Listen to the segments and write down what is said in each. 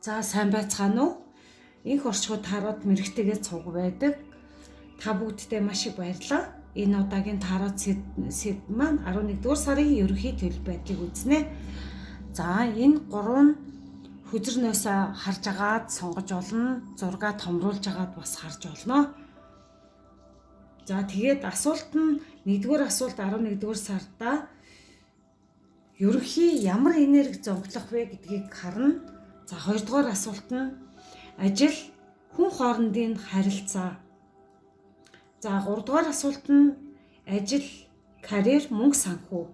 За сайн байцгаана уу? Инх орчгод таарууд мэрэгтэйгээ цуг байдаг. Та бүгдтэй маш их баярлалаа. Энэ удаагийн таарууд сэдв маань 11-р сарын ерөнхий төлөв байдлыг үзнэ. За энэ 3 хүзэрнөөс харж агаад сонгож олно. Зургаа томруулж агаад бас харж олно. За тэгээд асуулт нь 1-р асуулт 11-р сарда ерөнхий ямар энерги зонхлох вэ гэдгийг харна. За 2-р асуулт нь ажил хүн хоорондын харилцаа. За 3-р асуулт нь ажил, карьер, мөнгө санхүү.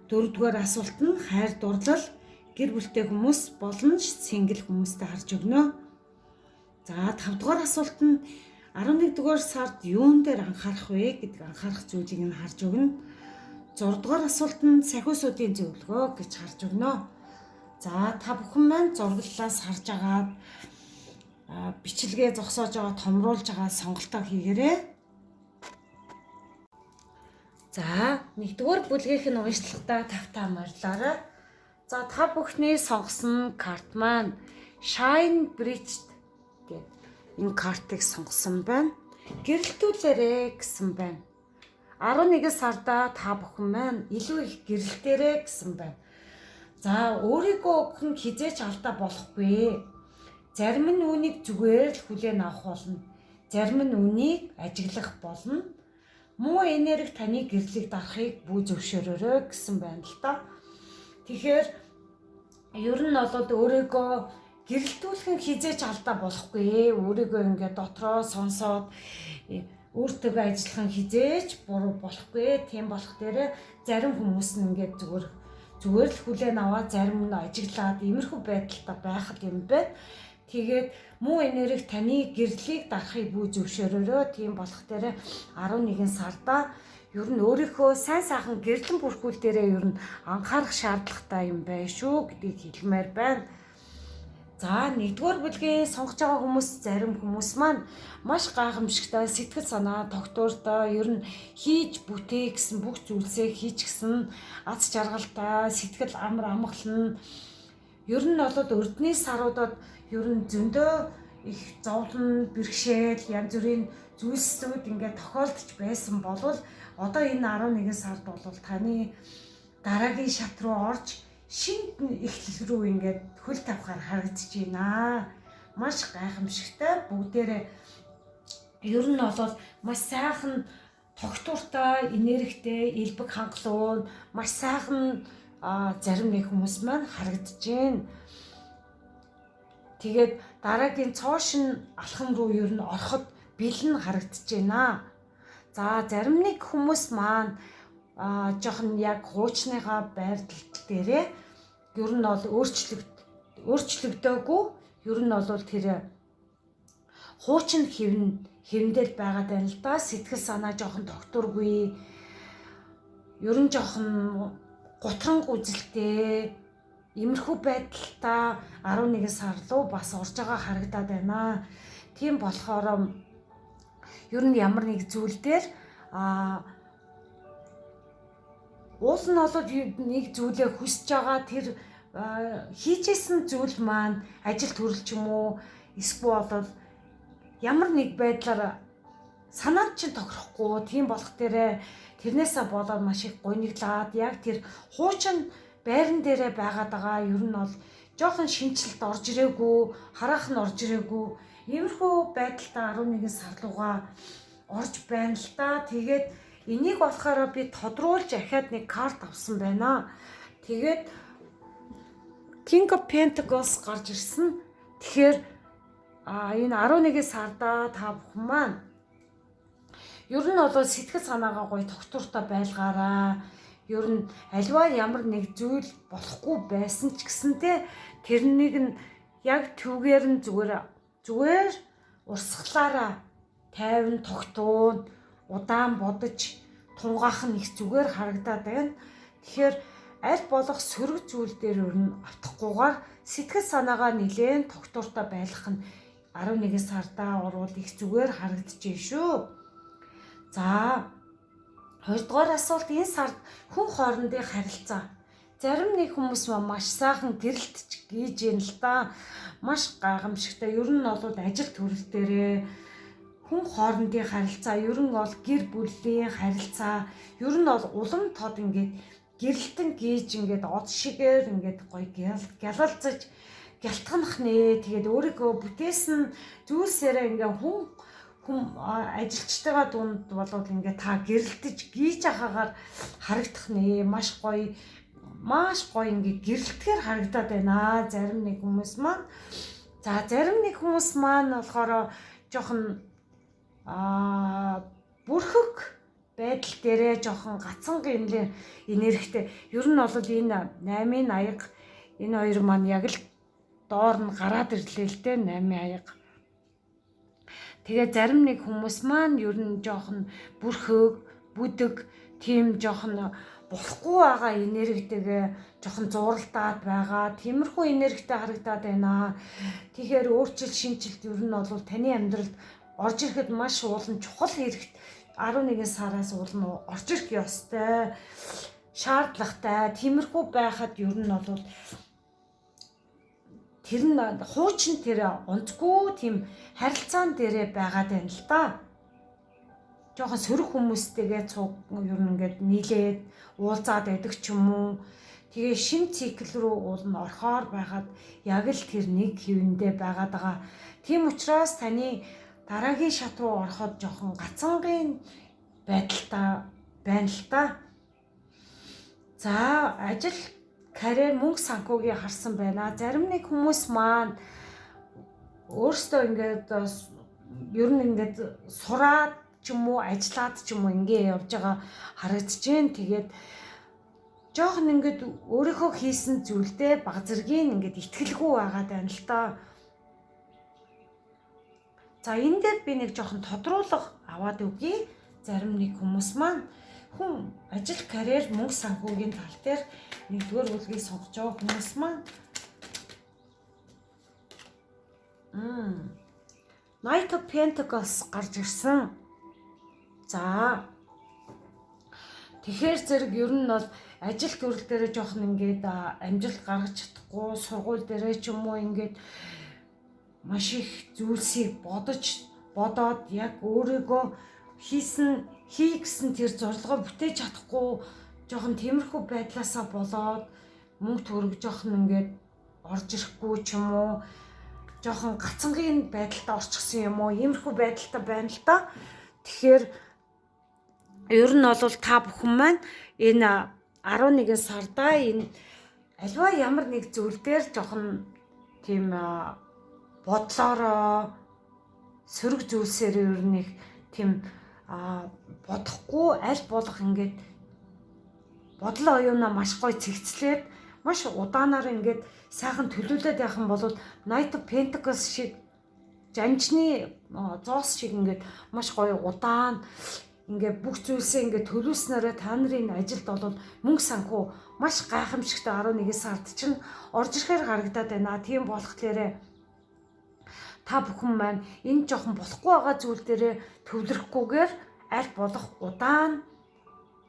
4-р асуулт нь хайр дурлал, гэр бүлтэй хүмүүс болон сингл хүмүүстэй харж өгнө. За 5-р асуулт нь 11-р сард юун дээр анхаарах вэ гэдэг анхаарах зүйлийг нь харж өгнө. 6-р асуулт нь сахиусуудын зөвлөгөө гэж харж өгнө. За та бүхэн маань зурглалаас харж агаад бичлэгээ зогсоож байгаа томруулж байгаа сонголтоо хийгээрэй. За 1-р бүлгийнх нь уншлагатаа тавтаа морилоорой. За та бүхний сонгосон карт маань Shine Bridge гэдэг энэ картыг сонгосон байна. Гэрэлтүүлээрэй гэсэн байна. 11 сарда та бүхэн маань илүү их гэрэлтээрэй гэсэн байна. За өөрийгөө өгөх нь хизээч алдаа болохгүй. Зарим нь үнийг зүгээр л хүлээн авах болно. Зарим нь үнийг ажиглах болно. Муу энерги таны гэрлийг дарахыг бүү зөвшөөрөөрэй гэсэн байна л да. Тэгэхээр ер нь бол өөрийгөө гэрэлтүүлэх нь хизээч алдаа болохгүй. Өөрийгөө ингээд дотроо сонсоод өөртөө ажиллах нь хизээч буруу болохгүй. Тийм болох дээрээ зарим хүмүүс нь ингээд зүгээр л хүлээн аваад зарим нь ажиглаад иймэрхүү байдалтай байхад юм байна. Тэгээд муу энерги таны гэрлийг дарахыг бүү зөвшөөрөөрэй. Тийм болох дээрээ 11 сарда ер нь өөрийнхөө сайн сайхан гэрлэн бүрхүүл дээрээ ер нь анхаарах шаардлагатай юм байна шүү гэдгийг хэлмээр байна. За 1-р бүлгийн сонгож байгаа хүмүүс зарим хүмүүс маань маш гайхамшигтай сэтгэл санаа тогтвортой ер нь хийж бүтээ гэсэн бүх зүйлсээ хийж гисэн аз жаргалтай сэтгэл амар амгалан ер нь бол өрдний саруудад ер нь зөндөө их зовлон бэрхшээл янз бүрийн зүйлсүүд ингээд тохиолдож байсан болвол одоо энэ 11 сард бол таны дараагийн шат руу орж шинэ эхлэл рүү ингээд хөл тавихаар харагдаж байна. Маш гайхамшигтай бүгдээрээ ер нь бол маш сайхан тогтвортой, энергитэй, элбэг хангалуун, маш сайхан зарим нэг хүмүүс маань харагдаж байна. Тэгээд дараагийн цоошин алхам руу ер нь ороход бэлэн харагдаж байна. За зарим нэг хүмүүс маань жоохон яг хуучныгаа байрлал дээрээ ер нь бол өөрчлөгдөөгүй ер нь бол тэр хуучин хэвнэл байгаад байна л да. Сэтгэл санаа жоохон тогтворгүй ер нь жоохон гутган үзэлтэй иймэрхүү байдалтай 11 сар руу бас орж байгаа харагдаад байна. Тийм болохоор ер нь ямар нэг зүйл дээр уул нь бол нэг зүйлээ хүсэж байгаа тэр хийжсэн зүйл маань ажил төрөл ч юм уу эсвэл бол ямар нэг байдлаар санаанд чинь тохирохгүй тийм болох дээрээ тэрнээсээ болоод маш их гуниглаад яг тэр хуучин байран дээрээ байгаад байгаа ер нь бол жоохон шинжилэлт орж ирээгүй хараах нь орж ирээгүй иймэрхүү байдалтай 11 сар руугаа орж байна л да. Тэгээд энийг болохоор би тодруулж ахаад нэг карт авсан байна. Тэгээд King of Pentacles гарч ирсэн. Тэгэхээр энэ 11 сарда та бүхэн маань ер нь бол сэтгэл санаагаа гоё тогтвортой байлгаараа. Ер нь альва ямар нэг зүйл болохгүй байсан ч гэсэнтэй тэрнийг нь яг түүгээр нь зүгээр урсгалаараа тайван тогтуун удаан бодож тунгаах нь их зүгээр харагдаад байна. Тэгэхээр аль болох сөрөг зүйл дээр өрн автахгүйгээр сэтгэл санаагаа нэлээд тогтвортой байлгах нь 11 сарда орвол их зүгээр харагдаж байна шүү. За 2-р асуулт энэ сард хүн хоорондын харилцаа зарим нэг хүмүүс маш сайхан гэрэлтж гийж юм л да. Маш гайхамшигтай. Ер нь бол ажил төрөл дээрээ хүн хоорондын харилцаа, ер нь бол гэр бүлийн харилцаа, ер нь бол улам тод ингээд гэрэлтэн гийж ингээд од шигээр ингээд гоё гялалцаж гялтганах нэ. Тэгээд өөрийгөө бүтээсэн зүйлсээрээ ингээд хүн ажилчтайгаа дунд болоод ингээд та гэрэлтэж гийж ахаагаар харагдах нэ. Маш гоё ингээд гэрэлтгэр харагдаад байна. Зарим нэг хүмүүс маань. За зарим нэг хүмүүс маань болохоор жоохон бүрхэг байдал дээрээ жоохон гацангийн энергитэй. Ер нь бол энэ 8-ын аяга энэ хоёр маань яг л доор нь гараад ирлээ л дээ 8-ын аяга. Тэгээ зарим нэг хүмүүс маань ер нь жоохон бүрхэг, бүдэг, тийм жоохон болохгүй байгаа энергитэйгээ жоохон зуралдаад байгаа. Тиймэрхүү энергитэй харагдаад байна. Тэгэхээр өөрчлөлт шинжилт ер нь бол таны амьдралд орж ирэхэд маш уулын чухал хэрэгт 11 сараас уулын орж ирэх ёстой. Шаардлагатай. Тиймэрхүү байхад ер нь бол тэр нь хуучин тэр онцгүй тийм харилцаан дээрээ байгаад байна л да. Жохон сөрөг хүмүүстэйгээ цуг ер нь ингээд нийлээд уулзаад байдаг ч юм уу. Тэгээ шин цикл рүү уул нь орхоор байгаад яг л тэр нэг хэвэндээ байгаад байгаа. Тийм учраас таны дараагийн шат руу ороход жохон гацангийн байдалтай байна л да. За ажил, карьер, мөнгө санхүүгийн харсан байна. Зарим нэг хүмүүс маань өөрсдөө ингээд ер нь ингээд сураад ч юм уу, ажиллаад ч юм уу ингээ явж байгаа харагдчихээн. Тэгээд жоохон ингээд өөрийнхөө хийсэн зүйлдээ баг зэргийн ингээд итгэлгүй байгаад байна л да. За энэ дээр би нэг жоохон тодруулах аваад өгье. Зарим нэг хүмүүс маань хүн ажил, карьер, мөнгө санхүүгийн тал дээр нэгдүгээр бүлгийг сонгож байгаа хүмүүс маань Knight of Pentacles гарч ирсэн. За тэгэхээр зэрэг ер нь бол ажил төрөл дээрээ жоохон ингээд амжилт гаргаж чадахгүй, сургууль дээрээ ч юм уу ингээд маш их зүйлсийг бодоод яг өөрийгөө хий гэсэн тэр зорилгоо бүтээж чадахгүй жоохон тиймэрхүү байдлаасаа болоод мөнгө төгрөг жоохон ингээд орж ирэхгүй ч юм уу, жоохон гацангийн байдалтай орчихсон юм уу, иймэрхүү байдалтай байна л да. Тэгэхээр ер нь бол та бүхэн маань энэ 11 сарда энэ альва ямар нэг зүйл дээр жоохон тийм бодлороо сөрөг зүйлсээр ер нь их тийм бодохгүй аль болох ингээд бодлоо оюунаа маш гоё цэгцлээд маш удаанаар ингээд сайхан төлөвлөд явах юм бол Knight of Pentacles шиг жанжны зоос шиг ингээд маш гоё удаан ингээд бүх зүйлсээ ингээд төлөвснөрөө та нарын ажилд бол мөнгө санхүү маш гайхамшигтай 11 сард чинь орж ирэхээр харагдаад байна. Тийм болохлээрээ та бүхэн маань энэ жоохон болохгүй байгаа зүйл дээрээ төвлөрөхгүйгээр аль болох удаан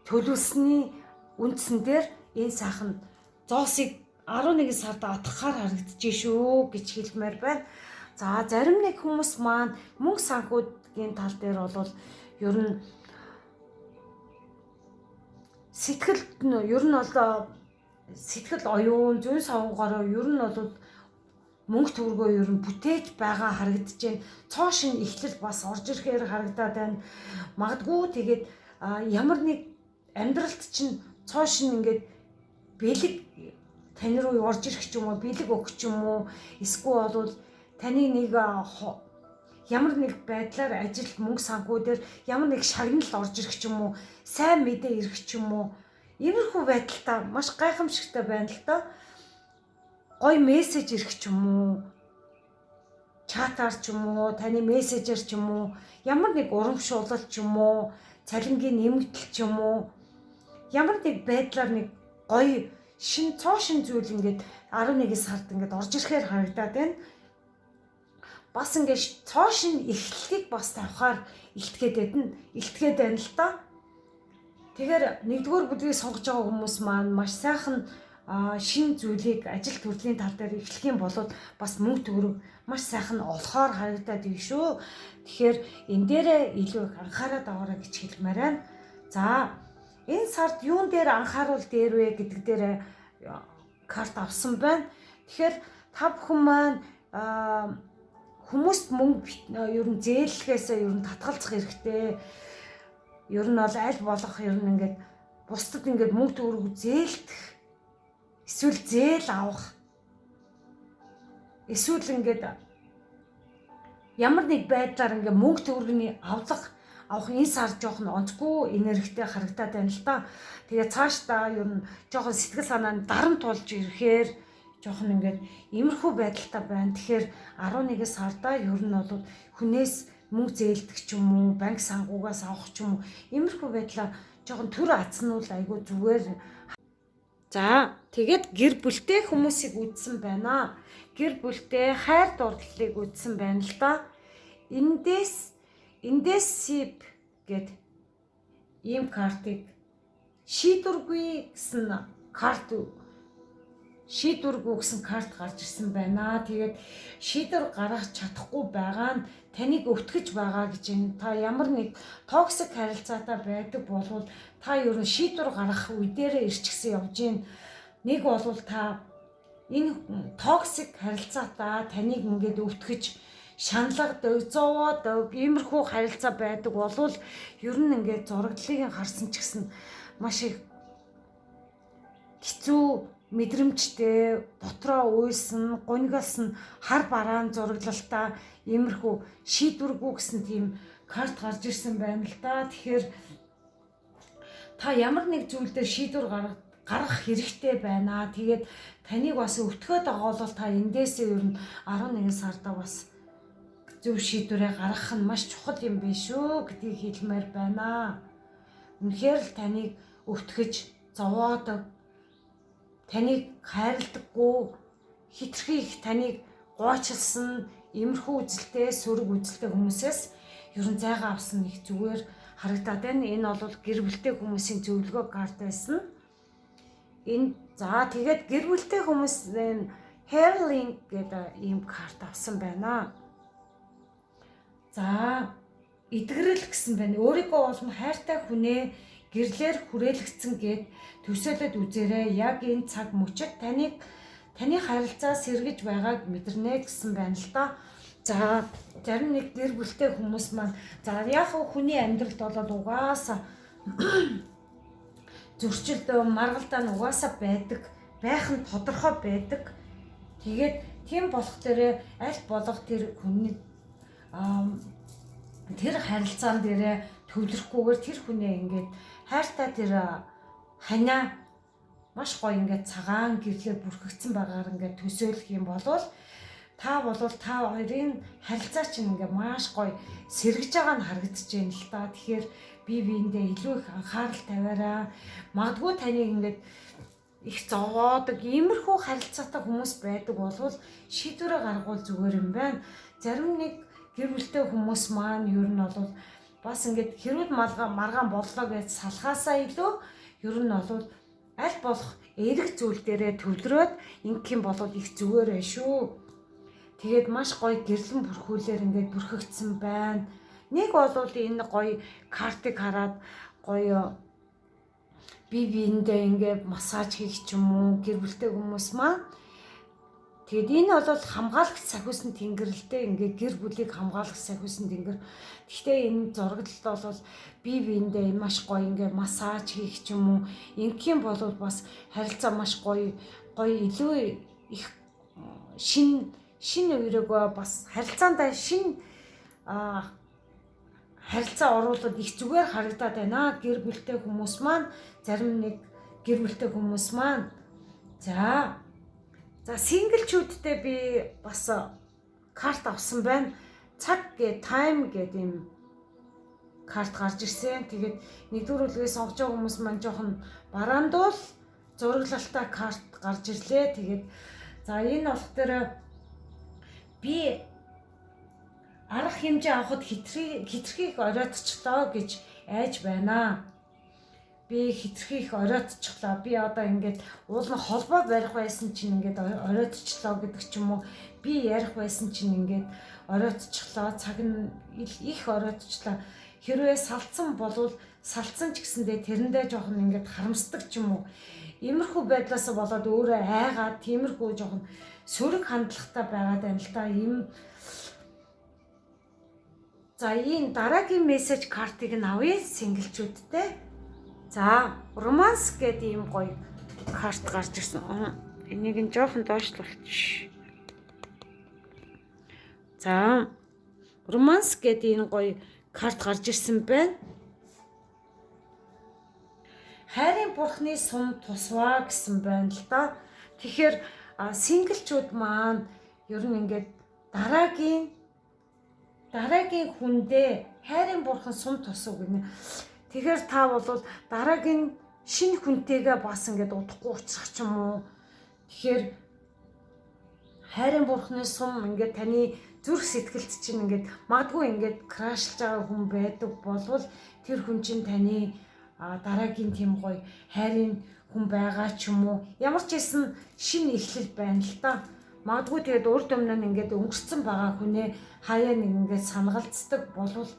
төлөвлөсний үндсэн дээр энэ сайхан зоосыг 11 сард атгахаар харагдаж шүү гэж хэлмээр байна. За зарим нэг хүмүүс маань мөнгө санхүүгийн тал дээр бол ер нь сэтгэлд нь ер нь бол сэтгэл оюун зүйн сонгороо ер нь бол мөнгө төгрөгөө ер нь бүтээж байгаа харагдаж байна. Цоошин ихлэл бас орж ирэхээр харагдаад байна. Магадгүй тэгээд ямар нэг амьдралд чинь цоошин ингээд бэлэг тань руу орж ирэх ч юм уу, бэлэг өгөх ч юм уу, эсвэл бол таны нэг ямар нэг байдлаар ажил, мөнгө санхүү дээр ямар нэг шагнал орж ирэх ч юм уу, сайн мэдээ ирэх ч юм уу, иймэрхүү байдалтай маш гайхамшигтай байна л да. Гой мессеж ирэх ч юм уу, чатаар ч юм уу, таны мессежээр ч юм уу, ямар нэг урамшуулал ч юм уу, цалингийн нэмэгдэл ч юм уу, ямар нэг байдлаар нэг гой цоошин зүйл ингээд 11 сард ингээд орж ирэхээр харагдаад байна. Бас ингээд цоошин эхлэлийг бас тавихаар илтгээд байна л да. Тэгэхээр нэгдүгээр бүлгийг сонгож байгаа хүмүүс маань маш сайхан шинэ зүйлийг ажил төрлийн тал дээр эхлэх юм бол бас мөнгө төгрөг маш сайхан олохоор харагдаад байна шүү. Тэгэхээр энэ дээрээ илүү их анхаарал аваарай гэж хэлмээр байна. За энэ сард юун дээр анхааруул дээр вэ гэдэг дээр карт авсан байна. Тэгэхээр та бүхэн маань хүмүүст мөнгө ер нь зээллэхээс ер нь татгалзах хэрэгтэй. Ер нь бол аль болох ер нь ингээд бусдад ингээд мөнгө төгрөг зээлдэх эсвэл зээл авах эсвэл ингээд ямар нэг байдлаар ингээд мөнгө төгрөгийн авах энэ сар жоохон онцгүй энергитэй харагдаад байна л да. Тэгээ цаашдаа ер нь жоохон сэтгэл санаанд дарамт болж ирэхээр жоохон ингээд иймэрхүү байдалтай байна. Тэгэхээр 11 сарда ер нь бол хүнээс мөнгө зээлдэг ч юм уу, банк сангуугаас авах ч юм уу, иймэрхүү байдлаар жоохон төр атснуул айгүй зүгээр. За тэгээд гэр бүлтэй хүмүүсийг үдсэн байна. Гэр бүлтэй хайр дурлалыг үдсэн байна л да. Эндээс гэд ийм картыг шийдвэргүй гэсэн карт гарч ирсэн байна. Тэгээд шийдвэр гаргах чадахгүй байгаа нь таныг өвтгөж байгаа гэж байна. Та ямар нэг токсик харилцаатай байдаг болвол та ер нь шийдвэр гаргах үе дээрээ ирчихсэн явж байна. Нэг болвол та энэ токсик харилцаатаа таныг ингээд өвтгөж шаналгадаг, зовоодог, иймэрхүү харилцаа байдаг болвол ер нь ингээд зураглалыг харсан ч гэсэн маш их хэцүү мэдрэмжтэй, дотроо уйсан, гунигалсан, хар бараан зураглалтаа иймэрхүү шийдвэргүй гэсэн тийм карт гарч ирсэн байна л да. Тэгэхээр та ямар нэг зүйл дээр шийдвэр гаргах хэрэгтэй байна. Тэгээд таныг бас өвтгöd байгаа бол та эндээсээ ер нь 11 сарда бас зөв шийдвэрээ гаргах нь маш чухал юм биш үү гэдгийг хэлмээр байна. Үнэхээр л таныг өвтгөж, зовоодог, таныг хайрладаггүй, хитрхи их таныг гойчилсан иймэрхүү үзэлтэй, сөрөг үзэлтэй хүмүүсээс ер нь зайгаа авсан их зүгээр харагдаад байна. Энэ бол гэр бүлтэй хүмүүсийн зөвлөгөө карт байсан. За тэгээд гэр бүлтэй хүмүүсийн healing гэдэг ийм карт авсан байна. За эдгэрэл гэсэн байна. Өөрийгөө болон хайртай хүнээ гэрлэр хүрээлэгдсэн гэд төсөөлөд үзээрэй. Яг энэ цаг мөчид таны харилцаа сэргэж байгааг мэдэрнэ гэсэн байна л да. За зарим нэг гэр бүлтэй хүмүүс маань за яг хүний амьдралд болоод угаасаа зөрчил маргалдаа нь угаасаа байдаг, байх нь тодорхой байдаг. Тэгээд тийм болох дээр аль болох тэр хүний тэр харилцаан дээрээ төвлөрөхгүйгээр тэр хүнээ ингээд хайртай тэр ханаа маш гоё ингээд цагаан гэрлээр бүрхэгдсэн байгаагаар ингээд төсөөлөх юм бол та хоёрын харилцаа чинь ингээд маш гоё сэргэж байгаа нь харагдаж байна л та. Тэгэхээр бие биендээ илүү их анхаарал тавиараа. Магадгүй таныг ингээд их зовоодог иймэрхүү харилцаатай хүмүүс байдаг болвол шийдвэрээ гаргавал зүгээр юм байна. Зарим нэг гэр бүлтэй хүмүүс маань ер нь бол бас ингээд хэрүүл маргаан боллоо гэж салхаасаа илүү ер нь бол аль болох эрэг зүйл дээрээ төвлөрөөд ингэх юм бол их зүгээр байх шүү. Тэгээд маш гоё гэрлэн бүрхүүлээр ингээд бүрхэгдсэн байна. Нэг бол энэ гоё картыг хараад гоё бие биендээ ингээд массаж хийх ч юм уу гэр бүлтэй хүмүүс маань. Тэгэд энэ бол хамгаалагч сахиусан тэнгэрэлтэй ингээд гэр бүлийг хамгаалах сахиусан тэнгэр. Гэхдээ энэ зураглалт бол бие биендээ маш гоё ингээд массаж хийх ч юм уу ингэхийн бол бас харилцаа маш гоё илүү их шинэ үерөөгөө бас харилцаандаа шинэ харилцаа оруулаад их зүгээр харагдаад байна. Гэр бүлтэй хүмүүс маань зарим нэг гэр бүлтэй хүмүүс маань за синглчүүдтэй би бас карт авсан байна. Цаг гэ тайм гэдэг юм карт гарч ирсэн. Тэгээд нэгдүгээр үлгээ сонгож байгаа хүмүүс маань жоохон бараандуул зураглалтай карт гарч ирлээ. Тэгээд за энэ болох дээр би арга хэмжээ авахд хитрхийг оройтчлоо гэж айж байна. би хитрхи их оройтчихлоо. Би одоо ингээд уул нь холбоо барих байсан чинь ингээд оройтчихлоо гэдэг ч юм уу. Би ярих байсан чинь ингээд оройтчихлоо. Цаг нь их оройтчихлоо. Хэрвээ салцсан болвол салцсан ч гэсэндээ тэрэндээ жоохон ингээд харамсдаг ч юм уу. Иймэрхүү байдлаас болоод өөрөө айгаад тиймэрхүү жоохон сөрөг хандлагатай байгаад байна л да. За ийм дараагийн мессеж картыг нь авъя синглчүүдтэй. За романс гэдэг ийм гоё карт гарч ирсэн. Энийг нь жоохон доошлуулчих. За романс гэдэг энэ гоё карт гарч ирсэн байна. Хайрын бурхны сум тусваа гэсэн байна л да. Тэгэхээр синглчүүд маань ер нь ингээд дараагийн хүндээ хайрын бурхан сум тусав гэнэ. Тэгэхээр та бол дараагийн шинэ хүнтэйгээ бас ингээд удахгүй уулзах ч юм уу. Тэгэхээр хайрын бурхны сум ингээд таны зүрх сэтгэлд чинь ингээд магадгүй ингээд крашлж байгаа хүн байдаг болвол тэр хүн чинь таны дараагийн тийм гоё хайрын хүн байгаа ч юм уу. Ямар ч хэлсэн шинэ эхлэл байна л да. Магадгүй тэгээд урд өмнө нь ингээд өнгөрцөн байгаа хүнээ хаяа нэг ингээд санагалцдаг болвол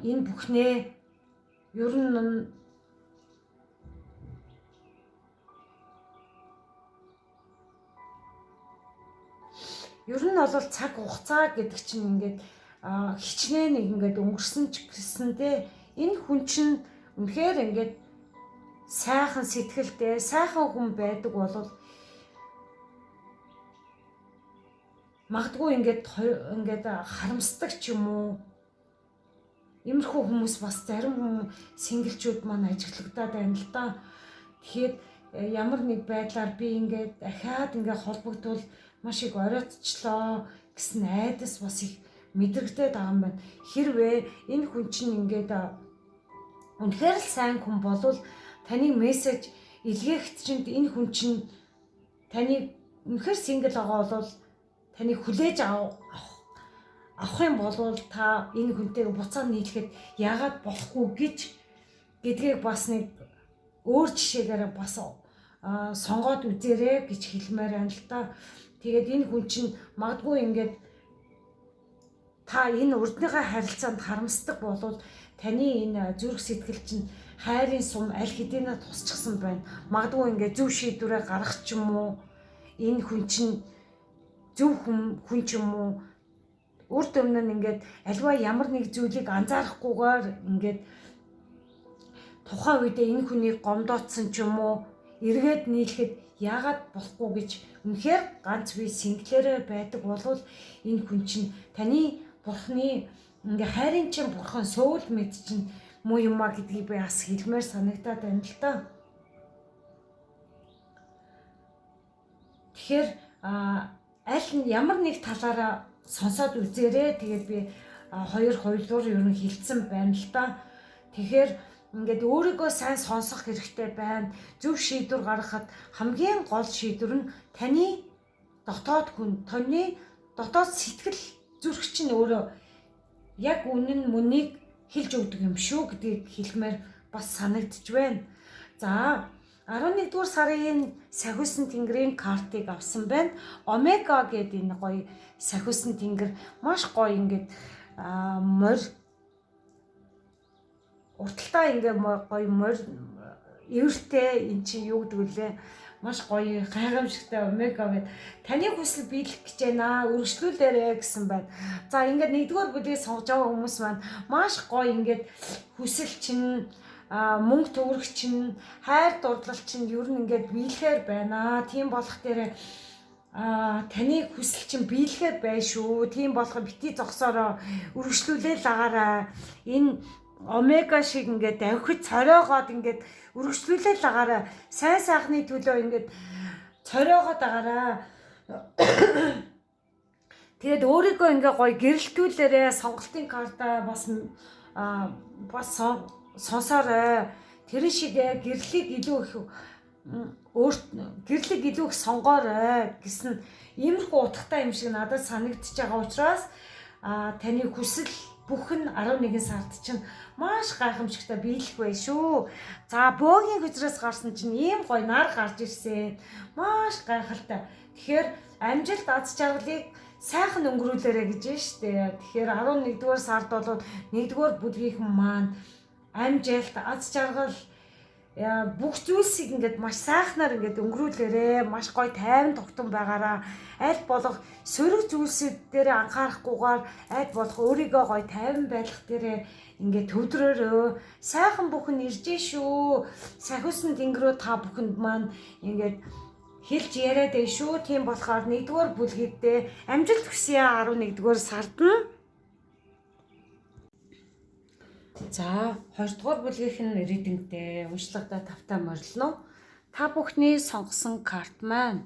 энэ бүхнээ ер нь бол цаг хугацаа гэдэг чинь ингээд хичнээн нэг ингээд өнгөрсөн ч гэсэндээ энэ хүн чинь үнэхээр ингээд сайхан сэтгэлтэй, сайхан хүн байдаг болвол магадгүй ингээд харамсдаг ч юм уу. Иймэрхүү хүмүүс бас зарим синглчүүд маань ажиглагдаад байна л да. Тэгэхээр ямар нэг байдлаар би ингээд дахиад ингээд холбогдвол маш их оройтчлоо гэсэн айдас бас их мэдрэгдээд байгаа юм байна. Хэрвээ энэ хүн чинь ингээд үнэхээр л сайн хүн болвол таны мессеж илгээгт чинь энэ хүн чинь таны үнэхээр сингл байгаа бол таны хүлээж авах юм бол та энэ хүнтэйг буцаад нийлэхэд яагаад болохгүй гэдгийг бас нэг өөр жишээгээр бас сонгоод үзээрэй гэж хэлмээр байна л та. Тэгээд энэ хүн чинь магадгүй ингээд та энэ урдныхаа харилцаанд харамсдаг болвол таны энэ зүрх сэтгэл чинь хайрын сум аль хэдийнэ тусчихсан байна. Магадгүй ингээд зөв шийдвэрээ гаргах ч юм уу. Энэ хүн чинь зөв хүн ч юм уу. Урд өмнө нь ингээд альва ямар нэг зүйлийг анзаарахгүйгээр ингээд тухайн үедээ энэ хүнийг гомдоодсон ч юм уу. Эргээд нийлэхэд яагаад болохгүй гэж үнэхээр ганц бие синглэрээр байдаг болвол энэ хүн чинь таны бурхны ингээ хайрын чинь бурхан сөүл мэд чинь муу юмаа гэдгийг би бас хэлмээр санагдаад байна л да. Тэгэхээр аль нь ямар нэг талаараа сонсоод үзээрэй. Тэгээд би хоёр хоёулуур ер нь хилцсэн байна л да. Тэгэхээр ингээд өөрийгөө сайн сонсох хэрэгтэй байна. Зөв шийдвэр гаргахад хамгийн гол шийдвэр нь таны дотоод хүн, таны дотоод сэтгэл зүрх чинь өөрөө яг үнэн мөнийг хэлж өгдөг юм шүү гэдгийг хэлмээр бас санагдж байна. За 11-р сарын сахиусан тэнгэрийн картыг авсан байна. Омега гэдэг энэ гоё сахиусан тэнгэр маш гоё ингээд морь урталтаа ингээд гоё морь эвэртэй эн чинь юу гэдэг вүлээ маш гоё гайхамшигтай омега гэд таны хүсэл биелэх гэж байна өргөжлүүлээрэй гэсэн байна. За ингээд 1-р бүлгийг сонгож байгаа хүмүүс маань маш гоё ингээд хүсэл чинь мөнгө төгрөг чинь хайр дурлал чинь ер нь ингээд биелэхээр байна. Тийм болох дээр таны хүсэл чинь биелэхээр бай шүү. Тийм болох бити зогсоороо өргөжлүүлээл агаараа энэ омега шиг ингээд давхид цоройгоод ингээд өргөжлүүлээл агаараа сайн сайхны төлөө ингээд цоройгоод агаараа тэгээд өөрийгөө ингээ гоё гэрэлтүүлээрээ сонголтын картаа бас сонсоорой. Тэр шигээ гэрлийг илүү их гэрлийг илүү их сонгоорой гэсэн иймэрхүү утгатай юм шиг надад санагдчихж байгаа учраас таны хүсэл бүх нь 11 сард чинь маш гайхамшигтай биелэх бай шүү. За бөөгийн хөзрөөс гарсан чинь ийм гоё нар гарч ирсэн. Маш гайхалтай. Тэгэхээр амжилт аз жаргалыг сайхан өнгөрүүлээрэ гэж байна шүү дээ. Тэгэхээр 11-р сард бол 1-р бүлгийнхэн маань амжилт аз жаргал бүх зүйлсийг ингээд маш сайхнаар ингээд өнгөрүүлээрээ маш гоё тайван тогтун байгаараа аль болох сөрөг зүйлсүүд дээр анхаарахгүйгээр аль болох өөрийгөө гоё тайван байлгах дээр ингээд төвдрөөрөө сайхан бүхэн ирж шүү. Сахиусан тэнгэрөө та бүхэнд маань ингээд хэлж яриад байна шүү. Тийм болохоор 1-р бүлгийдээ амжилт хүсье 11-р сард нь. За 2-р бүлгийнх нь reading-тэй уншлагадаа тавтай морилно. Та бүхний сонгосон карт маань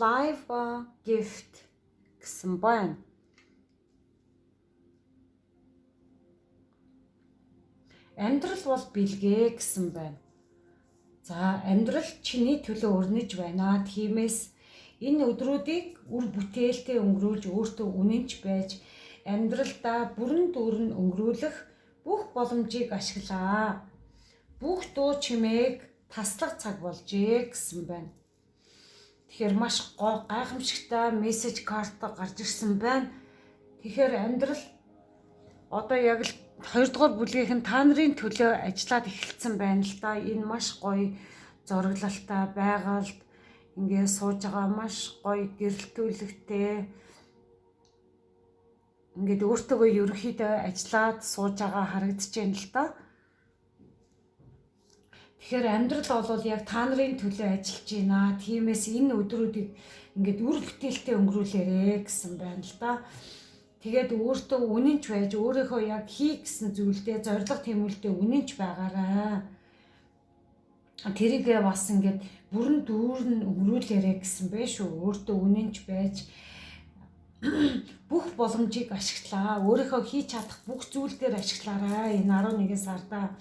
Life Gift гэсэн байна. Амьдрал бол бэлгээ гэсэн байна. За амьдрал чиний төлөө өрнөж байна. Тиймээс энэ өдрүүдийг үр бүтээлтэй өнгөрүүлж өөртөө үнэнч байж амьдралдаа бүрэн дүүрэн өнгөрүүлэх бүх боломжийг ашиглаа. Бүх дуу чимээг таслах цаг болжээ гэсэн байна. Тэгэхээр маш гайхамшигтай мессеж карт гарч ирсэн байна. Тэгэхээр амьдрал одоо яг л 2-р бүлгийнхэн та нарын төлөө ажиллаад эхэлсэн байна л да. Энэ маш гоё зураглалтай байгальд ингээд сууж байгаа маш гоё гэрэлтүүлэгтэй ингээд өөртөөгөө ерөнхийдөө ажиллаад сууж байгаа харагдаж байна л да. Тэгэхээр амьдрал бол яг та нарын төлөө ажиллаж байна. Тиймээс энэ өдрүүдийг ингээд үр бүтээлтэй өнгөрүүлээрэ гэсэн байна л да. Тэгээд өөртөө үнэнч байж өөрийнхөө яг хий гэсэн зүйлдээ зориг тэмүүлдэ үнэнч байгаарай. Тэрийгээ бас ингээд бүрэн дүүрэн өнгөрүүлээрэ гэсэн бэ шүү. Өөртөө үнэнч байж бүх боломжийг ашиглаа. Өөрийнхөө хийж чадах бүх зүйл дээр ашиглаарай. Энэ 11 сарда.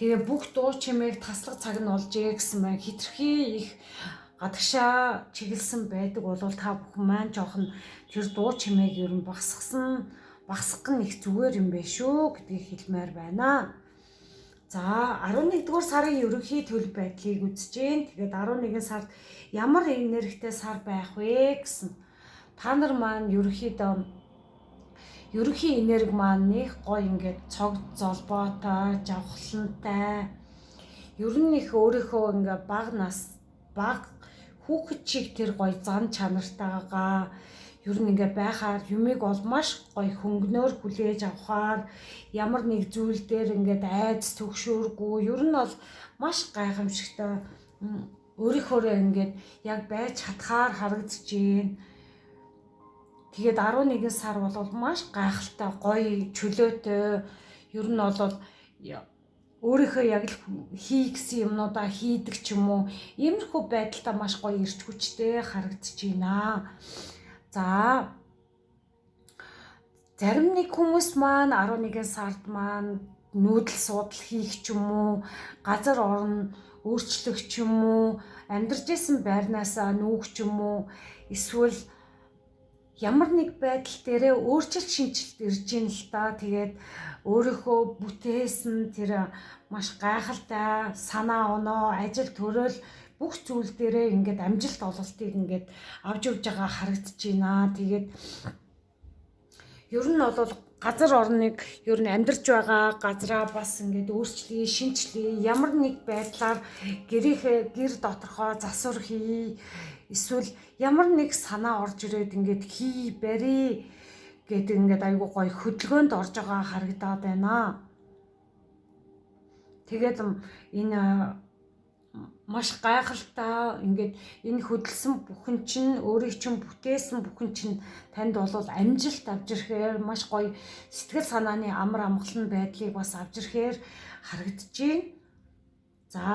Тэгээ бүх дуу чимээг таслах цаг нь олжээ гэсэн байна. Хитрхи их гадагшаа чиглэсэн байдаг бол та бүхэн маань жоохон тэр дуу чимээг ер нь багсгах нь их зүгээр юм бэ шүү гэдгийг хэлмээр байна. За 11-р сарын ерөнхий төлөв байдлыг үзэж гээ. Тэгээд 11 сард ямар энергитэй сар байх вэ гэсэн. Та нар маань ерөнхий энерги маань нэг гоё ингээд цог золбоотой, жавхлантай. Ер нь их өөрийнхөө ингээд баг хүүхэд шиг тэр гоё зан чанартайгаа ер нь ингээд байхаар юмыг бол маш гоё хөнгөнөөр хүлээж авахаар ямар нэг зүйл дээр ингээд айц төгшөөргүй ер нь бол маш гайхамшигтай өөрийнхөө ингээд яг байж чадхаар харагдаж байна. Тэгээд 11 сар бол маш гайхалтай, гоё, чөлөөтэй. Ер нь бол өөрийнхөө яг л хий гэсэн юмнуудаа хийдэг ч юм уу. Иймэрхүү байдалтай маш гоё ирч хүчтэй харагдаж байна. За зарим нэг хүмүүс маань 11 сард маань нүүдэл суудал хийх ч юм уу, газар орон өөрчлөх ч юм уу, амьдарч исэн байрнаасаа нүүх ч юм уу, эсвэл ямар нэг байдал дээрээ өөрчлөлт шинжилт ирж ийн л та. Тэгээд өөрийнхөө бүтээсэн тэр маш гайхалтай санаа оноо, ажил төрөл бүх зүйл дээрээ ингээд амжилт ололтыг ингээд авч явж байгаа харагдаж байна. Тэгээд ер нь бол газар орныг ер нь амьдарч байгаа газраа бас ингээд өөрчлөе, шинжлэе. Ямар нэг байдлаар гэр доторхоо засвар хий. Эсвэл ямар нэг санаа орж ирээд ингээд хий барь гэдэг ингээд айгүй гоё хөдөлгөөнд орж байгаа харагдаад байна. Тэгээд энэ маш гайхалтай ингээд энэ хөдөлсөн бүхэн чинь өөрийг чинь бүтээсэн бүхэн чинь танд бол амжилт авч ирэхээр маш гоё сэтгэл санааны амар амгалан байдлыг бас авч ирэхээр харагдаж байна. За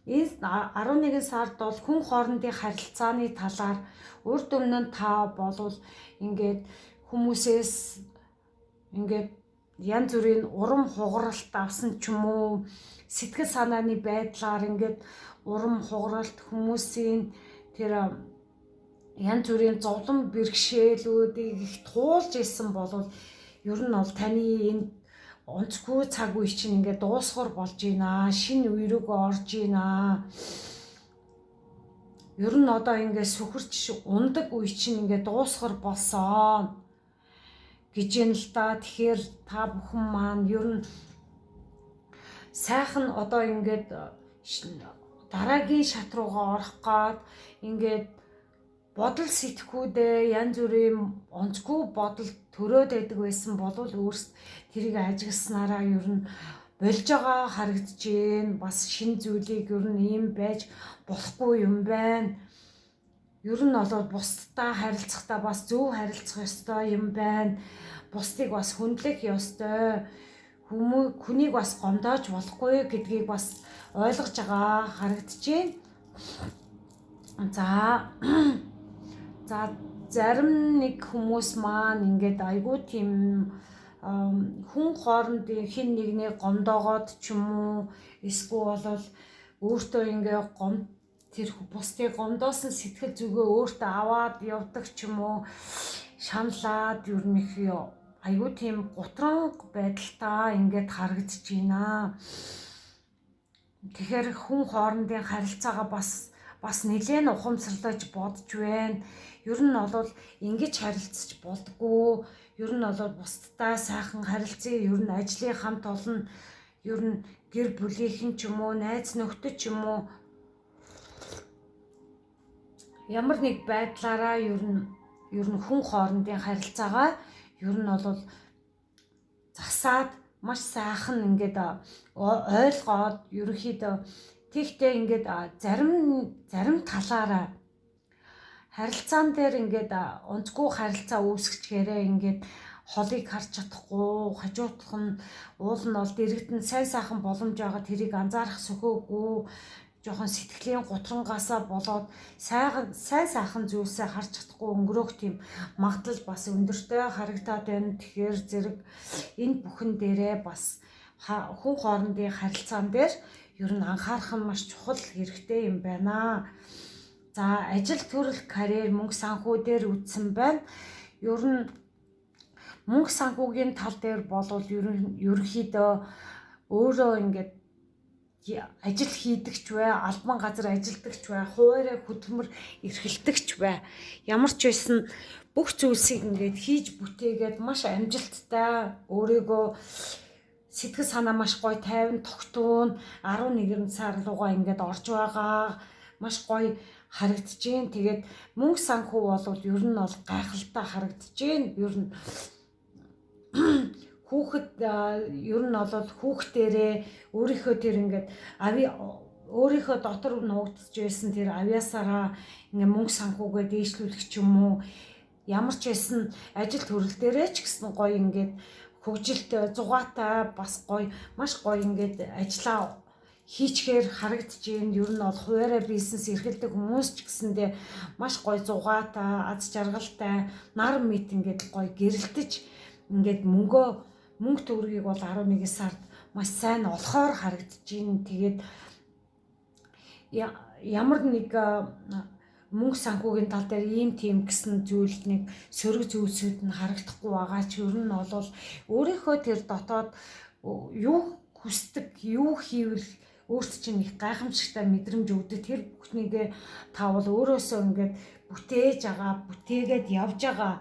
энэ 11 сард бол хүн хоорондын харилцааны талаар урд өмнө та болвол ингээд хүмүүсээс ингээд янз бүрийн урам хугаралт авсан ч юм уу, сэтгэл санааны байдлаар ингээд урам хугаралт хүмүүсийн тэр янз бүрийн зовлон бэрхшээлүүдийг их туулж исэн бол ер нь бол таны энэ онцгүй цаг үе чинь ингээд дуусгар болж байна. Шинэ үе рүүгээ орж байна. Ер нь одоо ингээд сүхэрч ундаг үе чинь ингээд дуусгар болсон гэж юм л да. Тэгэхээр та бүхэн маань ер нь сайхан одоо ингээд дараагийн шат руугаа орох гад ингээд бодол сэтгхүүдээ янз бүрийн онцгүй бодол төрөөд байдаг байсан бол өөрсд тэрийг ажигласнараа ер нь болж байгаа харагдаж байна. Бас шинэ зүйлийг ер нь ийм байж болохгүй юм байна. Ер нь бол бусдтай харилцахдаа бас зөв харилцах ёстой юм байна. Бусдыг бас хүндлэх ёстой. Хүнийг бас гомдоож болохгүй гэдгийг бас ойлгож байгаа харагдаж байна. За зарим нэг хүмүүс маань ингээд айгүй тийм хүн хоорондын хин нэгний гомдоогоод ч юм уу эсвэл бол өөртөө ингээ тэр бусдыг гомдоосон сэтгэл зүгээ өөртөө аваад явдаг ч юм уу шаналаад ер нь их айгүй тийм гутранг байдалтай ингээд харагдаж байна. Тэгэхээр хүн хоорондын харилцаагаа бас нэлээд ухамсарлаж бодож байна. Ер нь бол ингэж харилцаж болдгоо. Ер нь бол бусдтай сайхан харилцаа, ер нь ажлын хамт олон, ер нь гэр бүлийнхэн ч юм уу, найз нөхдөд ч юм уу ямар нэг байдлаараа ер нь хүн хоорондын харилцаагаа ер нь бол засаад маш сайхан ингээд ойлгоод ерөнхийдөө тэгтээ ингээд зарим талаараа харилцаан дээр ингээд онцгүй харилцаа үүсгэчихээрээ ингээд холыг харж чадахгүй, хажуудах нь уул нь бол дэрэгдэн сайн сайхан боломж байгаа тэрийг анзаарах сөхөөгүй, жоохон сэтгэлийн гутрангаасаа болоод сайн сайхан зүйлсээ харж чадахгүй өнгөрөх тийм магадлал бас өндөртэй харагдаад байна. Тэгэхээр зэрэг энэ бүхэн дээрээ бас хүн хоорондын харилцаан дээр ер нь анхаарах нь маш чухал хэрэгтэй юм байна. За ажил төрөл карьер мөнгө санхүү дээр үтсэн байна. Ер нь мөнгө санхүүгийн тал дээр болвол ерөнхийдөө өөрөө ингээд ажил хийдэгч бай, албан газар ажилдагч бай, хуваарай хөдөлмөр эрхэлдэгч бай. Ямар ч байсан бүх зүйлсийг ингээд хийж бүтээгээд маш амжилттай өөрийгөө сэтгэл санаа маш гоё тайван тогтуун 11 сар руугаа ингээд орж байгаа маш гоё харагдаж байна. Тэгээд мөнгө санхүү бол ер нь бол гайхалтай харагдаж байна. Ер нь хүүхэд ер нь бол хүүхдээрээ өөрийнхөө тэр ингээд өөрийнхөө дотор нуугдж байсан тэр авьяасаараа ингээд мөнгө санхүүгээ дээшлүүлэх ч юм уу ямар ч байсан ажил төрөл дээрээ ч гэсэн гоё ингээд хөгжилт зугаатай бас гоё маш гоё ингээд ажиллаа хийчгээр харагдаж байна. Ер нь бол хуваарай бизнес эрхэлдэг хүмүүс ч гэсэндээ маш гоё зугаатай, аз жаргалтай, нар мэд ингээд гоё гэрэлтэж ингээд мөнгө төгрөгийг бол 11 сард маш сайн олохоор харагдаж байна. Тэгээд ямар нэг мөнгө санхүүгийн тал дээр ийм тийм гэсэн зүйл нэг сөрөг зүйлсүүд нь харагдахгүй байгаа ч ер нь бол өөрийнхөө тэр дотоод юу хүсдэг, юу хийвэл өөрт чинь их гайхамшигтай мэдрэмж өгдөг. Тэр бүхнийгээ та бол өөрөөсөө ингээд бүтээж байгаа, бүтээгээд явж байгаа,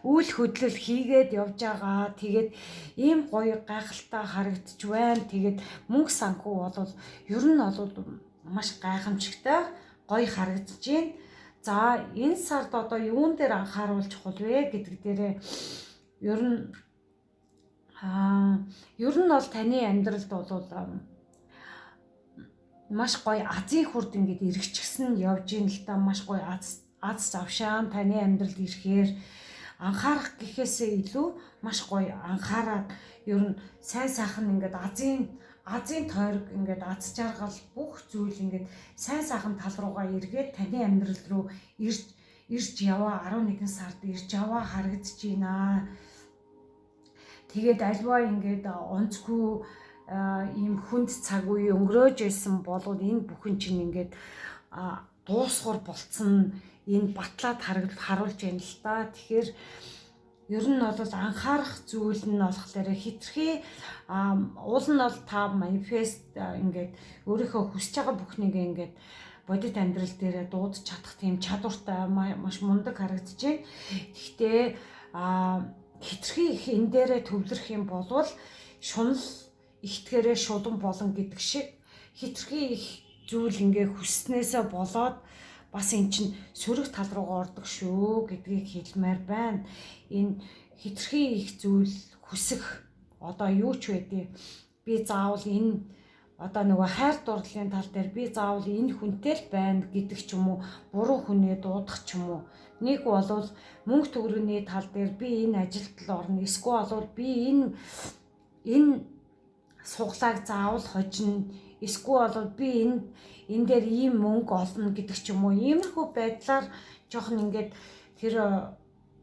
үйл хөдлөл хийгээд явж байгаа. Тэгээд ийм гоё гайхалтай харагдаж байна. Тэгээд мөнгө санхүү бол ер нь бол маш гайхамшигтай гоё харагдаж байна. За энэ сард одоо юун дээр анхааруулж чухал вэ гэдэг дээрээ ер нь бол таны амьдралд бол маш гоё азийн хурд ингээд эргэжчихсэн явж ийн л да. Маш гоё аз завшаан таны амьдралд ирэхээр анхаарах гэхээсээ илүү маш гоё анхаараад ер нь сайн сайхан ингээд азийн тойрог ингээд аз жаргал бүх зүйл ингээд сайн сайхан тал руугаа эргээд таны амьдрал руу ирж яваа 11 сард ирж яваа харагдаж байна. Тэгээд альва ингээд онцгүй ийм хүнд цаг үе өнгөрөөж байсан бол энэ бүхэн чинь ингээд дуусгар болцсон энэ батлаад харуулж байна л да. Тэгэхээр ер нь бол анхаарах зүйл нь болохоор хитрхи уул нь бол та манифест ингээд өөрийнхөө хүсэж байгаа бүхнийг ингээд бодит амьдрал дээр дуудаж чадах тийм чадвартай маш мундаг харагдаж байна. Гэхдээ хитрхи их энэ дээрээ төвлөрөх юм бол шунал ихтгэрээ шулан болон гэдэг шиг хитрхи их зүйл ингээ хүснээсээ болоод бас эн чинь сөрөг тал руугаа ордог шүү гэдгийг хэлмээр байна. Энэ хитрхи их зүйл хүсэх одоо юу ч байдیں۔ Би заавал энэ одоо нөгөө хайр дурлалын тал дээр би заавал энэ хүнтэй л байна гэдэг ч юм уу, буруу хүнээ дуудах ч юм уу. Нэг болвол мөнгө төгрөгийн тал дээр би энэ ажилд л орно. Эсвэл болвол би энэ суглааг заавал хожино. Эсвэл болвол би энэ дээр ийм мөнгө олно гэдэг ч юм уу. Иймэрхүү байдлаар жоохон ингээд тэр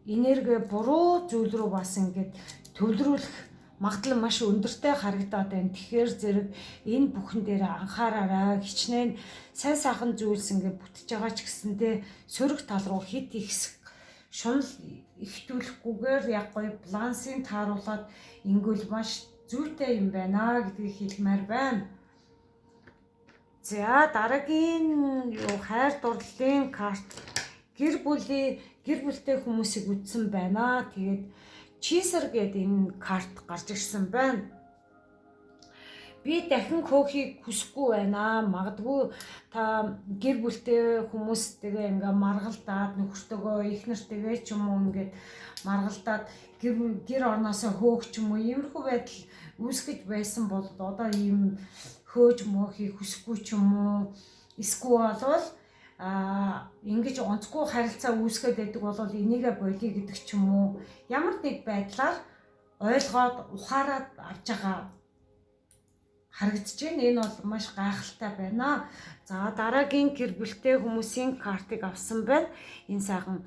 энерги буруу зүйл рүү бас ингээд төвлөрүүлэх магадлал маш өндөртэй харагдаад байна. Тэгэхээр зэрэг энэ бүхэн дээр анхаараарай. Хичнээн сайн сайхан зүйлс ингээд бүтэж байгаа ч гэсэндээ сөрөг тал руу хит ихсэх шунал ихтүүлэхгүйгээр яг гоё балансын тааруулаад ингүүл маш зүйтэй юм байна гэдгийг хэлмээр байна. За дараагийн хайр дурлалын карт гэр бүлтэй хүмүүсийг үтсэн байна. Тэгээд Чисер гэдэг энэ карт гарч ирсэн байна. Би дахин хөөхийг хүсэхгүй байна. Магадгүй та гэр бүлтэй хүмүүстэйгээ ингээ маргалдаад нөхөртөөгөө их нартайгээ ч юм уу ингээд маргалдаад гэр орноосоо хөөх ч юм уу иймэрхүү байдал үүсгэж байсан бол одоо ийм хөөж мөхийг хүсэхгүй ч юм уу эсвэл болвол ингэж онцгүй харилцаа үүсгээд байдаг бол энийгээ болиё гэдэг ч юм уу ямар нэг байдлаар ойлгоод ухаарад авч байгаа харагдаж байна. Энэ бол маш гайхалтай байна. За дараагийн гэр бүлтэй хүмүүсийн картыг авсан байна. Энэ сайхан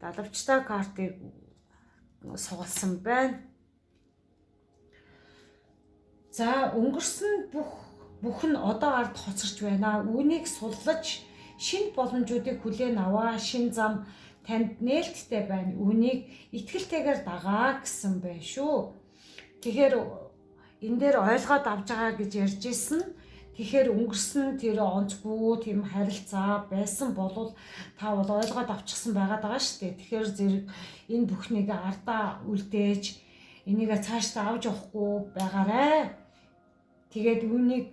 далавчтай картыг суулсан байна. За өнгөрсөн бүх нь одоо ард хоцорч байна. Үүнийг суллаж шинэ боломжуудыг хүлээн аваа. Шинэ зам танд нээлттэй байна. Үүнийг итгэлтэйгээр дагаа гэсэн байна шүү. Тэгэхээр энэ дээр ойлгоод авч байгаа гэж ярьж ирсэн. Тэгэхээр өнгөрсөн тэр онцгүй тийм харилцаа байсан бол та бол ойлгоод авчихсан байгаад байгаа шүү дээ. Тэгэхээр зэрэг энэ бүхнийг ардаа үлдээж энийг цаашдаа авч явахгүй байгаарай. Тэгээд үүнийг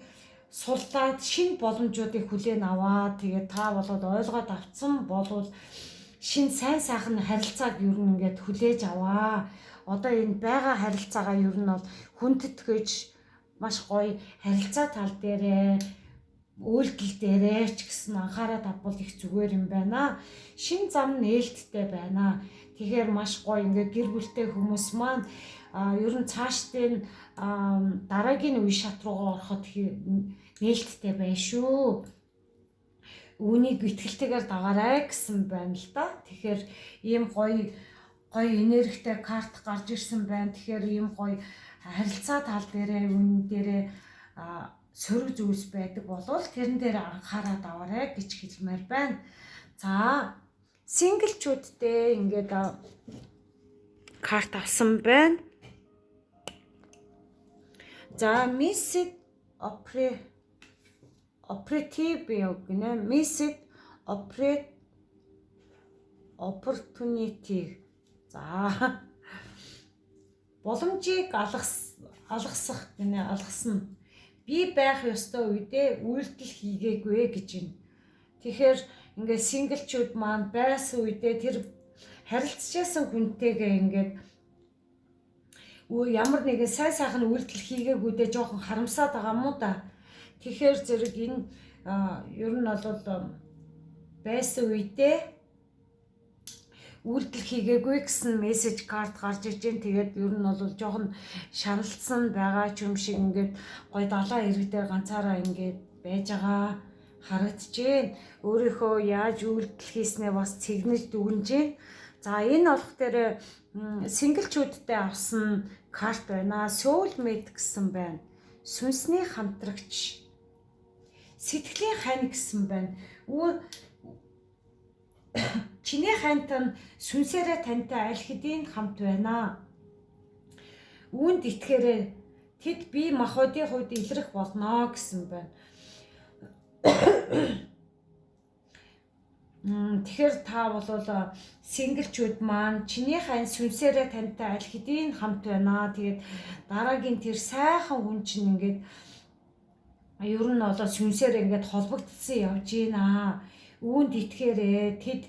суллаад шинэ боломжуудыг хүлээн аваа. Тэгээд та болоод ойлгоод авцсан болвол шинэ сайн сайхан харилцааг ер нь ингээд хүлээж аваа. Одоо энэ байгаа харилцаагаа ер нь бол хүндэтгэж маш гоё харилцаа тал дээрээ үйлдэл дээрээ ч гэсэн анхаарал тавбал их зүгээр юм байна. Шинэ зам нээлттэй байна. Тэгэхээр маш гоё ингээд гэр бүлтэй хүмүүс маань ер нь цаашдын дараагийн үе шат руугаа ороход нээлттэй байна шүү. Үүнийг итгэлтэйгээр дагаарай гэсэн байна л да. Тэгэхээр ийм гоё энергитэй карт гарч ирсэн байна. Тэгэхээр ийм гоё харилцаа тал дээрээ үнэн дээрээ сөрөг зүйлс байдаг болвол тэрэн дээр анхаарал аваарай гэж хэлмээр байна. За синглчүүдтэй ингээд карт авсан байна. За missed opportunity. За боломжийг алгасах алгасна. Би байх ёстой үедээ үйлдэл хийгээгүй гэж байна. Тэгэхээр ингээд синглчүүд маань байсан үедээ тэр харилцажсэн хүнтэйгээ ингээд ямар нэгэн сайн сайхан үйлдэл хийгээгүйдээ жоохон харамсаад байгаа мó да. Тэгэхээр зэрэг энэ ер нь бол байсан үедээ үйлдэл хийгээгүй гэсэн мессеж карт гарч иж जैन. Тэгээд ер нь бол жоохон шаналсан байгаа ч юм шиг ингээд гой далаа ирэг дээр ганцаараа ингээд байж байгаа харагдаж байна. Өөрийнхөө яаж үйлдэл хийснээ бас цэгнэж дүгнэж байна. За энэ олох дээр синглчүүдтэй авсан карт байна. Soulmate гэсэн байна. Сүнсний хамтрагч. Сэтгэлийн хань гэсэн байна. Чиний хантан сүнсээрээ тантай аль хэдийн хамт байна. Үүнд итгэхээрээ тэд бие махбодын хувьд илрэх болно гэсэн байна. Тэгэхээр та бол синглчүүд маань чиний хань сүнсээрээ тантай аль хэдийн хамт байна. Тэгээд дараагийн тэр сайхан хүн чинь ингээд ер нь сүнсээр ингээд холбогдсон явж байна. Үүнд итгэхээрээ тэд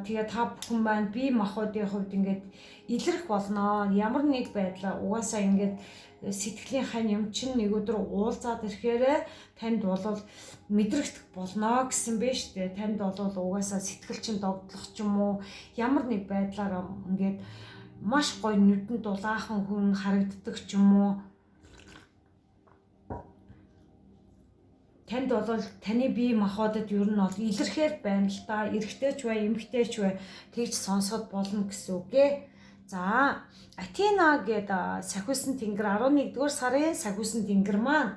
тэгээд та бүхэн маань бие махбодын хувьд ингээд илрэх болно. Ямар нэг байдлаар угаасаа ингээд сэтгэлийн хань юм чинь нэг өдөр уулзаад ирэхээр танд бол мэдрэгдэх болно гэсэн бэ штэ. Танд бол угаасаа сэтгэл чинь догдлох ч юм уу ямар нэг байдлаар ингээд маш гоё нүдэнд дулаахан хүн харагддаг ч юм уу. Танд бол таны бие махбодод ер нь бол илэрхээр байна л да. Эрэгтэй ч бай, эмэгтэй ч бай тэгж сонсоход болно гэсэн үг ээ. За, Атина гэдэг сахиусан тэнгэр 11-р сарын сахиусан тэнгэр маань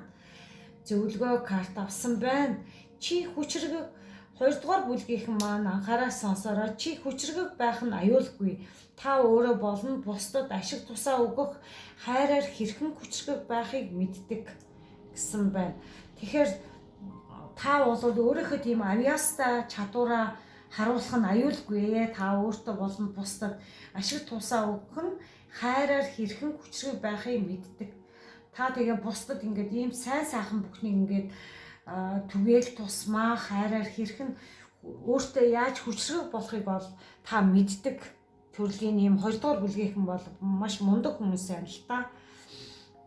зөвлөгөө карт авсан байна. Чи хүчрэг 2-р бүлгийнхэн маань анхаарал сонсороо. Чи хүчрэг байх нь аюулгүй. Та өөрөө болон бусдад ашиг тусаа өгөх хайраар хэрхэн хүчрэг байхыг мэддэг гэсэн байна. Тэгэхээр та бол өөрийнхөө тийм авьяастай чадвараа харуулах нь аюулгүй. Та өөртөө болон бусдад ашиг тусаа өгөх нь хайраар хэрхэн хүчрэг байхыг мэддэг. Та тэгээ бусдад ингээд ийм сайн сайхан бүхнийг ингээд түгээл тусмаа хайраар хэрхэн өөртөө яаж хүчрэг болохыг бол та мэддэг. Төрлийн ийм 2-р бүлгийнхэн бол маш мундаг хүмүүс юм л та.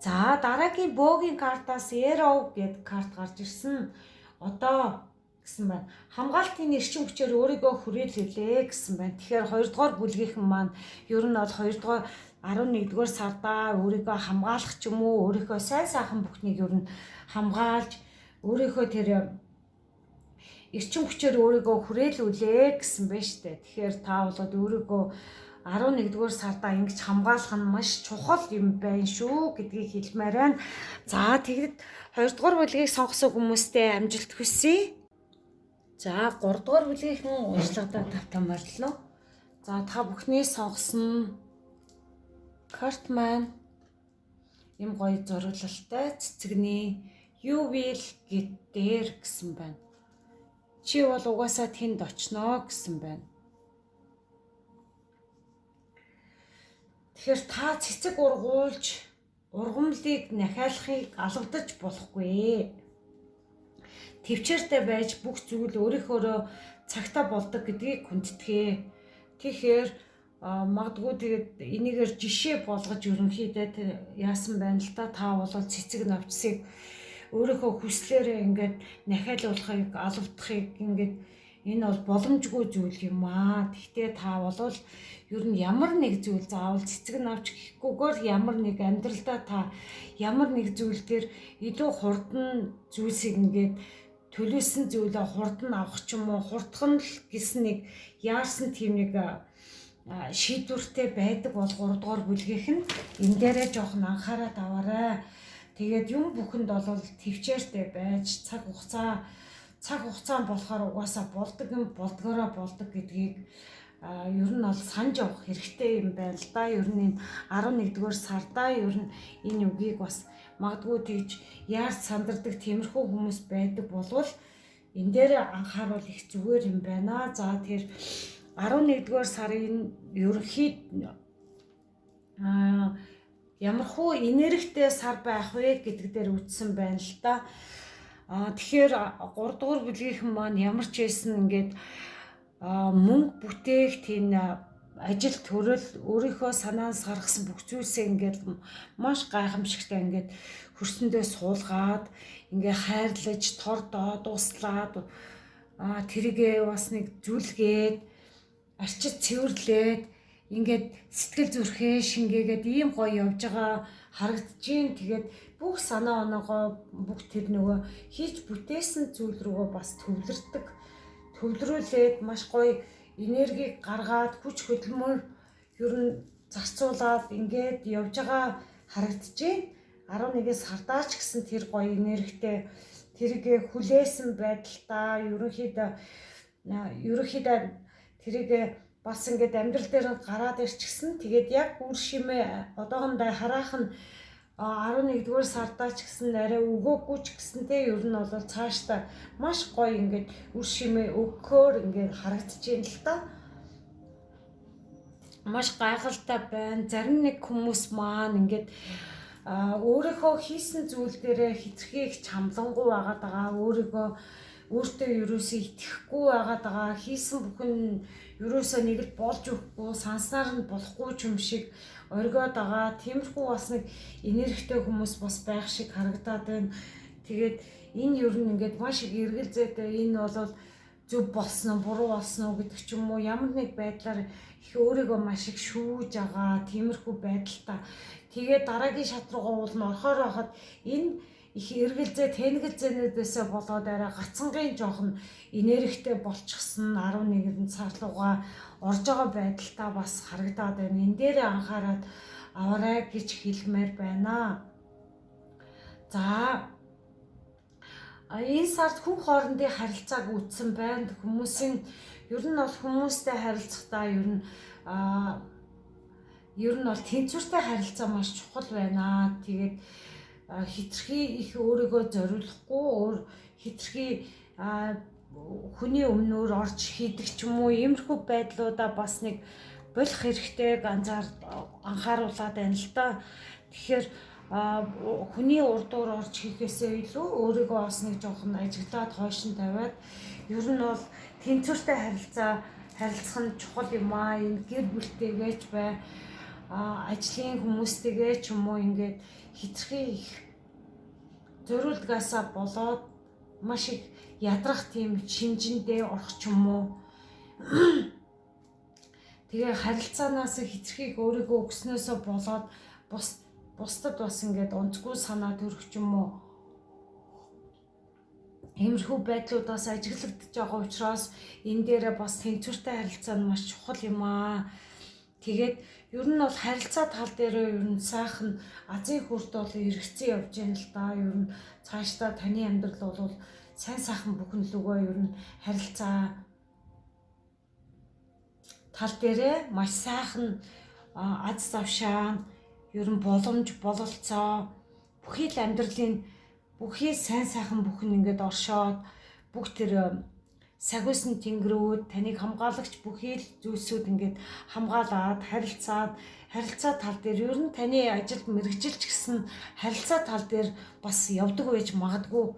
За, дараагийн бөөгийн картаас Эров гэдэг карт гарч ирсэн. Одоо гэсэн байна. Хамгаалтын эрчим хүчээр өөрийгөө хүрээлүүлээ гэсэн байна. Тэгэхээр 2-р бүлгийнхэн маань ер нь бол 2-р 11-р сарда өөрийгөө хамгаалах ч юм уу, өөрийнхөө сайн сайхан бүхнийг ер нь хамгаалж өөрийнхөө тэр эрчим хүчээр өөрийгөө хүрээлүүлээ гэсэн байна шүү дээ. Тэгэхээр та бол өөрийгөө 11-р сарда ингэж хамгаалах нь маш чухал юм байна шүү гэдгийг хэлмээр байна. За, тэгэд 2-р бүлгийг сонгосон хүмүүстээ амжилт хүсье. За, 3-р бүлгийнхэн уншлагадаа тавтан морилно. За, та бүхний сонгосон карт маань юм гоё зурглалтай цэцэгний You will get there гэсэн байна. Чи бол угаасаа тэнд очноо гэсэн байна. Тэгэхээр та цэцэг ургуулж ургамлыг нахиалахыг алгадаж болохгүй. Төвчээртэй байж бүх зүйл өөрийнхөө цагтаа болдог гэдгийг хүндтгэе. Тэгэхээр магадгүй тэгээд энийгээр жишээ болгож ерөнхийдөө яасан байна л да. Та бол цэцэг навчсыг өөрийнхөө хүслээрээ ингээд нахиалуулахыг алгадахыг ингээд энэ бол боломжгүй зүйл юм аа. Гэхдээ та бол ер нь ямар нэг зүйл заавал цэцэг навч гэхгүйгээр ямар нэг амьдралдаа та ямар нэг зүйл дээр илүү хурдан зүйлсийг ингээд төлөвлөсөн зүйлээ хурдан авах ч юм уу, хурдхан л гэсэн нэг яарсан тийм нэг шийдвэртэй байдаг бол 3-р бүлгийнх нь энэ дээрээ жоохон анхаарал аваарай. Тэгээд юм бүхэнд бол төвчээртэй байж цаг хугацаа болохоор угаасаа болдог юм болдгороо болдог гэдгийг ер нь бол санаж явах хэрэгтэй юм байна л да. Ер нь 11-р сарда ер нь энэ үгийг бас магадгүй тэгж яаж сандардаг тиймэрхүү хүмүүс байдаг болвол энэ дээр анхаарал их зүгээр юм байна. За, тэр 11-р сарын ерөнхийд ямархуу энергитэй сар байх вэ гэдэг дээр үтсэн байна л да. Тэгэхээр 3-р бүлгийнхэн маань ямар ч байсан ингээд мөнгө бүтээх тийм ажил төрөл өөрийнхөө санаанаас гаргасан бүх зүйлсээ ингээд маш гайхамшигтай ингээд хөрсөндөө суулгаад ингээд хайрлаж тордоо дуслаад тэрийгээ бас нэг зүлгээд арчиж цэвэрлээд ингээд сэтгэл зүрхээ шингээгээд ийм гоё явж байгаа харагдчихээн. Тэгээд бүх санаа оноогоо бүх тэр нөгөө хийж бүтээсэн зүйл рүүгээ бас төвлөрүүлээд маш гоё энергийг гаргаад хүч хөдөлмөр ер нь зарцуулаад ингээд явж байгаа харагдчихээн. 11-ээс сардаач гэсэн тэр гоё энергитэй тэрийг хүлээсэн байдалтай ерөнхийдөө тэрийг бас ингээд амьдрал дээр гараад ирчихсэн. Тэгээд яг үр шимээ одоохондоо харах нь 11-р сардаа ч гэсэн арай өгөөгүй ч гэсэн те ер нь бол цаашдаа маш гоё ингээд үр шимээ өгөхөөр ингээд харагдаж байна л та. Маш гайхалтай байна. Зарим нэг хүмүүс маань ингээд өөрийнхөө хийсэн зүйл дээрээ хитрхи их чамлангуй байгаад байгаа. Өөртөө ерөөсөө итгэхгүй байгаад байгаа. Хийсэн бүхэн ерөөсөө нэг л болж өгөхгүй, санснаар нь болохгүй ч юм шиг оргиод байгаа. Тиймэрхүү бас нэг энергитэй хүмүүс бас байх шиг харагдаад байна. Тэгээд энэ ер нь ингээд маш их эргэлзээтэй. Энэ бол зөв болсон уу, буруу болсон уу гэдэг ч юм уу, ямар нэг байдлаар их өөрийгөө маш их шүүж байгаа. Тиймэрхүү байдалтай. Тэгээд дараагийн шат руугаа уул нь орохоор байхад энэ их эргэлзээ тэнгэлзээнүүдээсээ болоод арай гацангийн жоохон энергитэй болчихсон 11 сар руугаа орж байгаа байдалтай бас харагдаад байна. Энэ дээр анхаарал аваарай гэж хэлмээр байна. За энэ сард хүн хоорондын харилцааг үүссэн байна. Хүмүүсийн ер нь бол хүмүүстэй харилцахдаа ер нь бол тэнцвэртэй харилцаа маш чухал байна. Тэгээд хитрхи их өөрийгөө зориулахгүй, хитрхи хүний өмнөөр орж хийдэг ч юм уу, иймэрхүү байдлуудаа бас нэг болох хэрэгтэй анхааруулад байна л да. Тэгэхээр хүний урдуур орж хийхээсээ илүү өөрийгөө бас нэг жоохон ажиглаад хойш нь тавиад ер нь бол тэнцвэртэй харилцах нь чухал юм аа. Энэ гэр бүлтэйгээч бай, ажлын хүмүүстэйгээ ч юм уу ингээд хитрхи их зориулгаасаа болоод маш их ядрах тийм шинжиндээ орох ч юм уу. Тэгээ харилцаанаас хитрхи өөрийгөө өгснөөсөө болоод бусдад бас ингээд онцгүй санаа төрөх ч юм уу. Иймэрхүү байдлуудаас ажиглагдж байгаа учраас энэ дээрээ бас тэнцвэртэй харилцаа нь маш чухал юм аа. Тэгээд ер нь бол харилцаа тал дээр ер нь сайхан азийн хүрт бол эргэцэн явж байна л да. Ер нь цаашдаа таны амьдрал бол сайн сайхан бүхэн лүгөө ер нь харилцаа тал дээрээ маш сайхан аз завшаан ер нь боломж бололцоо бүхий л амьдралын бүхий сайн сайхан бүхэн ингээд оршоод бүх тэр сагиусан тэнгэрүүд таныг хамгаалагч бүхий л зүйлсүүд ингээд хамгаалаад харилцаа тал дээр ер нь таны ажилд мэргэжилч гэсэн харилцаа тал дээр бас явдаг байж магадгүй.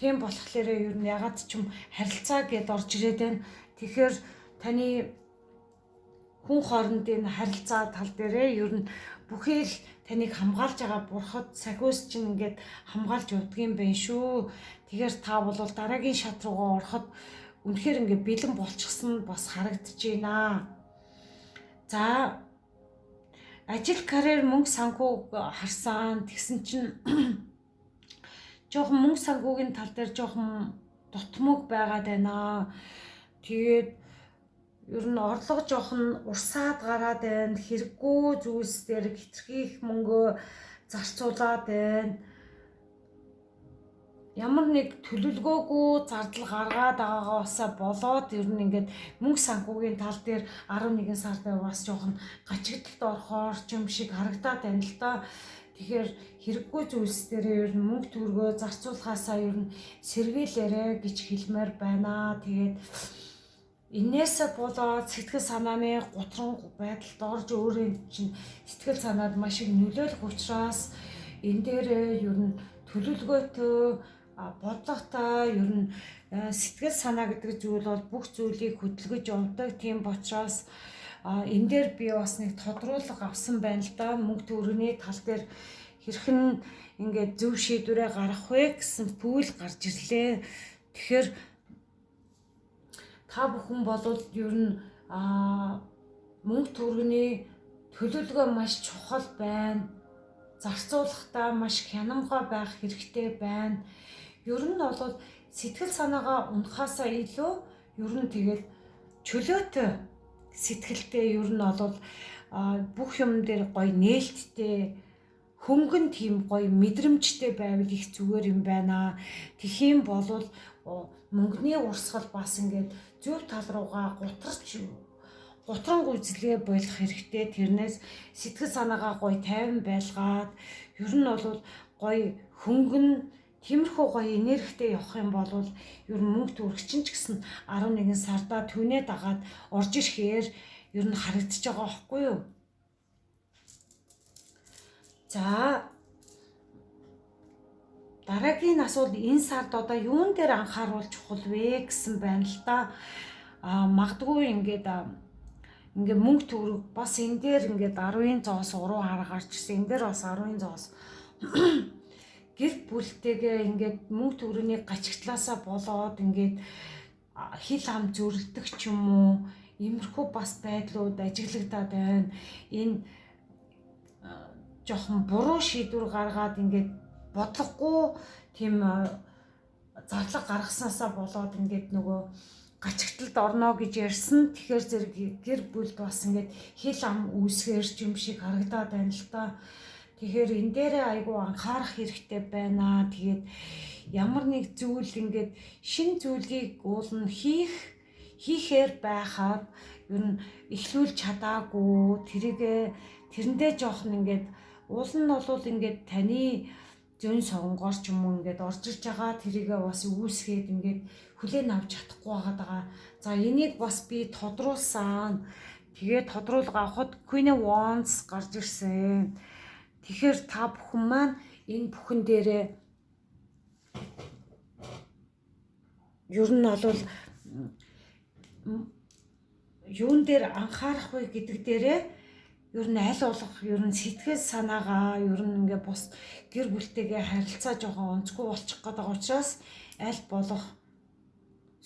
Тийм болохоор ер нь ягаад ч юм харилцаа гэдээ орж ирээд байна. Тэгэхээр таны хүн хоорондын харилцаа тал дээрээ ер нь бүхий л таныг хамгаалж байгаа бурхад сахиус чинь ингээд хамгаалж явдаг юм байна шүү. Тэгэхээр та бол дараагийн шат руугаа ороход үнэхээр ингээд бэлэн болчихсон бас харагдаж байна. За ажил карьер мөнгө санхүүг харсан тэгсэн чинь жоохон мөнгө санхүүгийн тал дээр жоохон дутмаг байгаад байна. Тэгээд ер нь орлого жоохон урсаад гараад байна. Хэрэггүй зүйлс дээр хитрхи их мөнгө зарцуулаад байна. Ямар нэг төлөвлөгөөгүй зардал гаргаад байгаагаасаа болоод ер нь ингээд мөнгө санхүүгийн тал дээр 11 сард бас жоохон гачигдалд орохоор ч юм шиг харагдаад байна л да. Тэгэхээр хэрэггүй зүйлс дээр ер нь мөнгө төгрөгөө зарцуулахаасаа ер нь сэргийлээрэ гэж хэлмээр байна. Тэгээд инээсээ болоод сэтгэл санааны гутран байдалд орж өөрийн чинь сэтгэл санаанд маш их нөлөөлөх учраас энэ дээр ер нь төлөвлөгөөтэй бодлоготой ер нь сэтгэл санаа гэдэг зүйл бол бүх зүйлийг хөдөлгөж явдаг. Тийм учраас энэ дээр би бас нэг тодруулга авсан байна л да. Мөнгө төгрөгийн тал дээр хэрхэн ингээд зөв шийдвэрээ гаргах вэ гэсэн пүүл гарч ирлээ. Тэгэхээр та бүхэн бол ер нь мөнгө төгрөгийн төлөвлөгөө маш чухал байна. Зарцуулахдаа маш хянамгай байх хэрэгтэй байна. Ер нь бол сэтгэл санаагаа унахаасаа илүү ер нь тэгэл чөлөөтэй сэтгэлтэй ер нь бол бүх юм дээр гоё нээлттэй хөнгөн тийм гоё мэдрэмжтэй байвал их зүгээр юм байна. Тэхийн болвол мөнгөний урсгал бас ингээд зөв тал руугаа гутран гүйцэлгээ болох хэрэгтэй. Тэрнээс сэтгэл санаагаа гоё тайван байлгаад ер нь бол гоё хөнгөн тиймэрхүү гоё энергитэй явах юм бол ер нь мөнгө төрөгчин ч гэсэн 11 сарда түүнээ дагаад орж ирэхээр ер нь харагдаж байгаа байхгүй юу? За дараагийн асуулт энэ сард одоо юун дээр анхааруул чухал вэ гэсэн байна л да. Магадгүй ингээд мөнгө төгрөг бас энэ дээр ингээд 10-ын зоос уруу гарч ирсэн. Энэ дээр бас 10-ын зоос гэр бүлтэйгээ ингээд мөнгө төгрөгийн гачигтлаасаа болоод ингээд хил ам зөрлөдөг ч юм уу, иймэрхүү бас байдлууд ажиглагдаад байна. Энэ жоохон буруу шийдвэр гаргаад ингээд бодлогогүй тийм зарлага гаргаснасаа болоод ингээд нөгөө гачигталд орно гэж ярьсан. Тэгэхээр зэрэг гэр бүлд бас ингээд хил ам үүсгэрч юм шиг харагдаад байна л та. Тэгэхээр энэ дээрээ айгүй анхаарах хэрэгтэй байна. Тэгээд ямар нэг зүйл ингээд шин зүйлийг уулна хийхээр байхад ер нь эхлүүл чадаагүй тэрэндээ жоохон ингээд уул нь бол ингээд таны зөн сонгоор ч юм уу ингээд орж ирж байгаа тэрийгээ бас үүсгээд ингээд хүлээн авч чадахгүй байгаа. За энийг бас би тодруулсан. Тэгээд тодруулгахад Queen of Wands гарч ирсэн. Тэгэхээр та бүхэн маань энэ бүхэн дээрээ ер нь бол юун дээр анхаарах вэ гэдэг дээрээ ер нь аль болох ер нь сэтгэл санаагаа ер нь ингээ бус гэр бүлтэйгээ харилцаа жоохон онцгүй болчих гээд байгаа учраас аль болох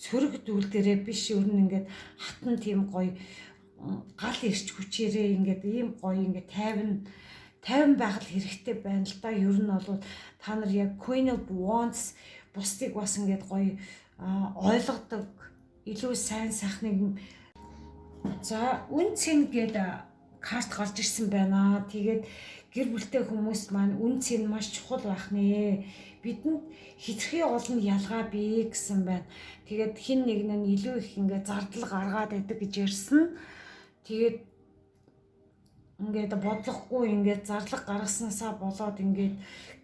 сөрөг зүйл дээрээ биш ер нь ингээд хатан тийм гоё гал ирч хүчээрээ ингээд ийм гоё ингээд тайван байхад хэрэгтэй байна л да. Ер нь бол та нар яг Queen of Wands бусдыг бас ингээд гоё ойлгодог илүү сайн сайхныг. За үнцэн гэдэг карт гарч ирсэн байна. Тэгээд гэр бүлтэй хүмүүс маань үнцэн маш чухал байх нэ. Бидэнд хитрхи олон ялгаа бий гэсэн байна. Тэгээд хин нэг нь илүү их ингээд зардал гаргаад байдаг гэж ярьсан. Тэгээд ингээд бодлохгүй ингээд зарлаг гаргаснасаа болоод ингээд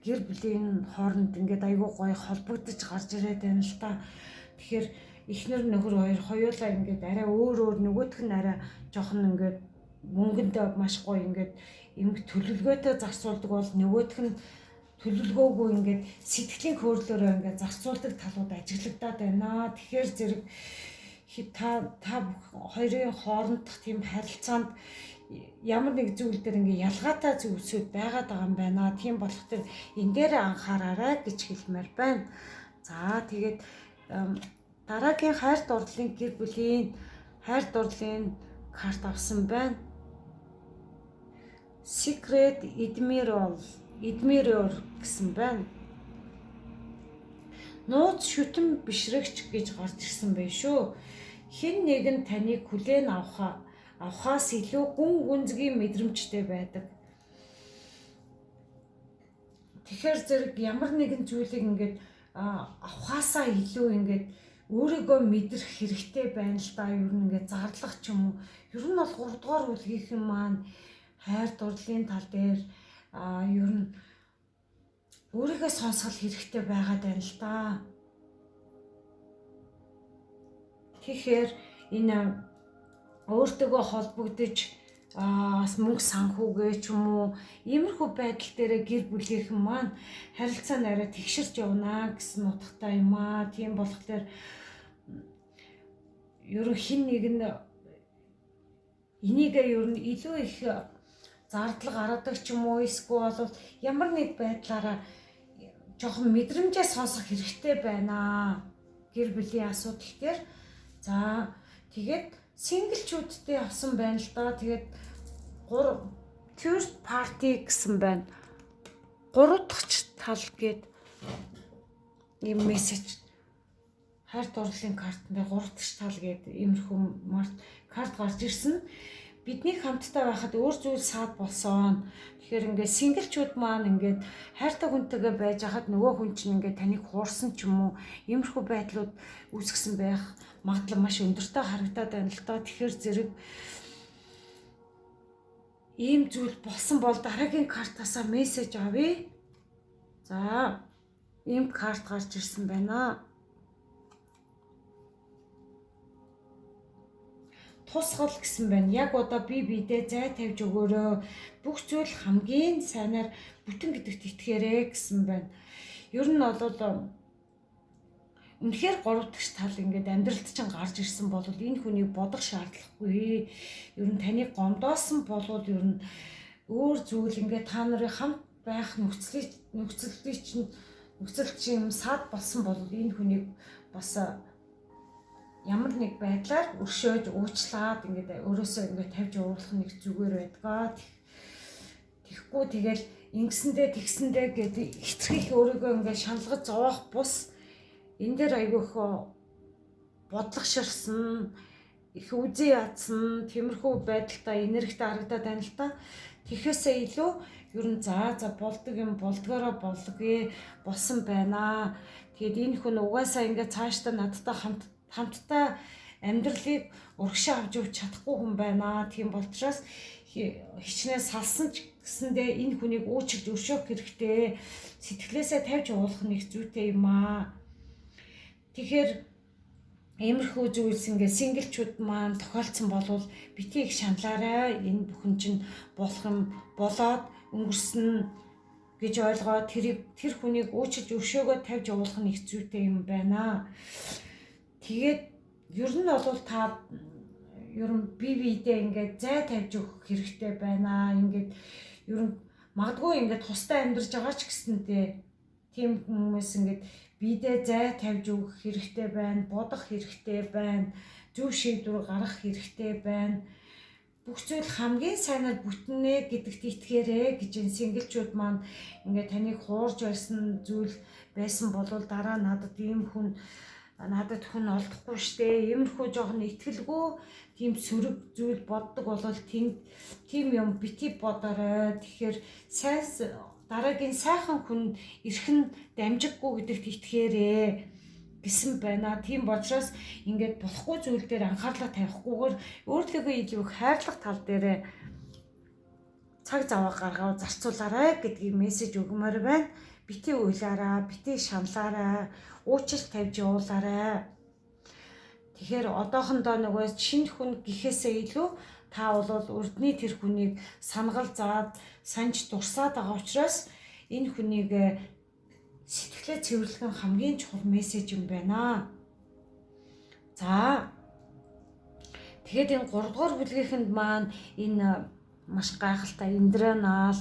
гэр бүлийн хооронд ингээд айгүй гоё холбогдож гарч ирээд байна л та. Тэгэхээр эхнэр нөхөр хоёр хоёулаа ингээд арай өөр нөгөөх нь арай жоохон ингээд мөнгөндөө маш гоё ингээд эмг төлөвлөгөөтэй зарцуулдаг бол нөгөөх нь төлөвлөгөөгүй ингээд сэтгэлийн хөөрлөөрөө ингээд зарцуулдаг талууд ажиглагдаад байна. Тэгэхээр зэрэг та хоёрын хоорондох тийм харилцаанд ямар нэг зүйл дээр ингээ ялгаатай зүйлсүүд байгаад байгаа юм байна. Тийм болохоор энэ дээр анхаараарай гэж хэлмээр байна. За тэгээд дараагийн хайр дурлалын гэр бүлийн хайр дурлалын карт авсан байна. Secret Admirer гэсэн байна. Нууц шүтэн бишрэгч гэж гарч ирсэн байх шүү. Хэн нэгэн таныг хүлээн авахаас илүү гүн гүнзгий мэдрэмжтэй байдаг. Тэгэхээр зэрэг ямар нэгэн зүйлийг ингээд авахаасаа илүү ингээд өөрийгөө мэдрэх хэрэгтэй байна л да. Ер нь ингээд зарлах ч юм уу. Ер нь бол 3 дугаар үлгийнхэн маань хайр дурлалын тал дээр ер нь өөрийгөө сонсгол хэрэгтэй байгаад байна л да. Тэгэхээр энэ өөртөөгөө холбогдож мөнгө санхүүгээ ч юм уу иймэрхүү байдал дээр гэр бүлийнхэн маань харилцаа нараа тэгшэрч явна гэсэн утгатай юм аа. Тийм болохоор ер нь хин нэг нь энийгээ ер нь илүү их зардал гаргадаг ч юм уу эсвэл бол ямар нэг байдлаараа жоохон мэдрэмжээ сонсох хэрэгтэй байна гэр бүлийн асуудал дээр. За тэгээд синглчүүдтэй авсан байна л да. Тэгээд third party гэсэн байна. 3 дахь тал гээд ийм мессеж хайр дурлалын картанд 3 дахь тал гээд иймэрхүү карт гарч ирсэн. бидний хамтдаа байхад өөр зүйл саад болсон. Тэгэхээр ингээд синглчүүд маань ингээд хайртай хүнтэйгээ байж хахад нөгөө хүн чинь ингээд таныг хуурсан ч юм уу, иймэрхүү байдлууд үүсгэсэн байх магадлал маш өндөртэй харагдаад байна л доо. Тэгэхээр зэрэг ийм зүйл болсон бол дараагийн картаасаа мессеж авъя. За, ийм карт гарч ирсэн байна. Тусгал гэсэн байна. Яг одоо биедээ зай тавьж өгөөрэй. Бүх зүйл хамгийн сайнаар бүтэн гэдэгт итгээрэй гэсэн байна. Ер нь бол үнэхээр 3 дахь тал ингээд амьдралд чинь гарч ирсэн бол энэ хүнийг бодох шаардлагагүй. Ер нь таныг гомдоосон болвол ер нь өөр зүйл ингээд та нарын хамт байх нөхцөл чинь саад болсон бол энэ хүнийг бас ямар нэг байдлаар өршөөж уучлаад ингээд өөрөөсөө ингээд тавьж уурлах нэг зүгээр байдгаа. Тэгэхгүй тэгэл ингэсэндээ тэгсэндээ гэдэг хэцрэх өөрийгөө ингээд шаналгаж зовоох бус энэ дээр айгүйх бодлогоширсан их үзий ядсан тиймэрхүү байдалтай энергитэй харагдаад байна л та. Тэгэхээсээ илүү ер нь за болдог юм болдгоороо болгоё болсон байна. Тэгэд энэ хүн угаасаа ингээд цаашдаа надтай хамтдаа амьдралыг урагшаа авч явж чадахгүй хүн байна. Тийм болчроос хичнээн салсан ч гэсэндээ энэ хүнийг уучлж өршөөх хэрэгтэй. Сэтгэлээсээ тавьж уулах нэг зүйтэй юм аа. Тэгэхээр иймэрхүү зүйлс ингээд синглчүүд маань тохиолдсон болвол бити их шаналаарай. Энэ бүхэн чинь болох юм болоод өнгөрсөн гэж ойлгоод тэр хүнийг уучлж өршөөгөө тавьж уулах нэг зүйтэй юм байна. Тэгээд ер нь бол та ер нь биедээ ингээд зай тавьж өгөх хэрэгтэй байна. Ингээд ер нь магадгүй ингээд тустай амьдарч байгаа ч гэсэнтэй тийм хүмүүс ингээд биедээ зай тавьж өгөх хэрэгтэй байна. Бодох хэрэгтэй байна. Зөв шийдвэр гаргах хэрэгтэй байна. Бүх зүйл хамгийн сайнаар бүтнэ гэдэгт итгээрэй гэж энэ синглчүүд маань ингээд таныг хуурж байсан зүйл байсан бол дараа надад хүн олдохгүй штэ. Иймэрхүү жоохон итгэлгүй тийм сөрөг зүйл боддог бол тийм юм бити бодорой. Тэгэхээр дараагийн сайхан хүн ирэх нь дамжиггүй гэдэгт итгээрэй гэсэн байна. Тийм учраас ингээд болохгүй зүйл дээр анхаарлаа тавихгүйгээр өөртөө илүү их хайрлах тал дээр цаг зав гаргаад зарцуулаарай гэдгийг мессеж өгмөр байна. Бити уйлаарай, бити шаналаарай, уучлалт тавьж явуулаарай. Тэгэхээр одоохондоо нөгөө шинэ хүн гэхээсээ илүү та бол урдны тэр хүнийг санагал заад санж дурсаад байгаа учраас энэ хүнийг сэтгэлээ цэвэрлэх нь хамгийн чухал мессеж юм байна. За тэгээд энэ 3 дугаар бүлгийнхэнд маань энэ маш гайхалтай Индранал,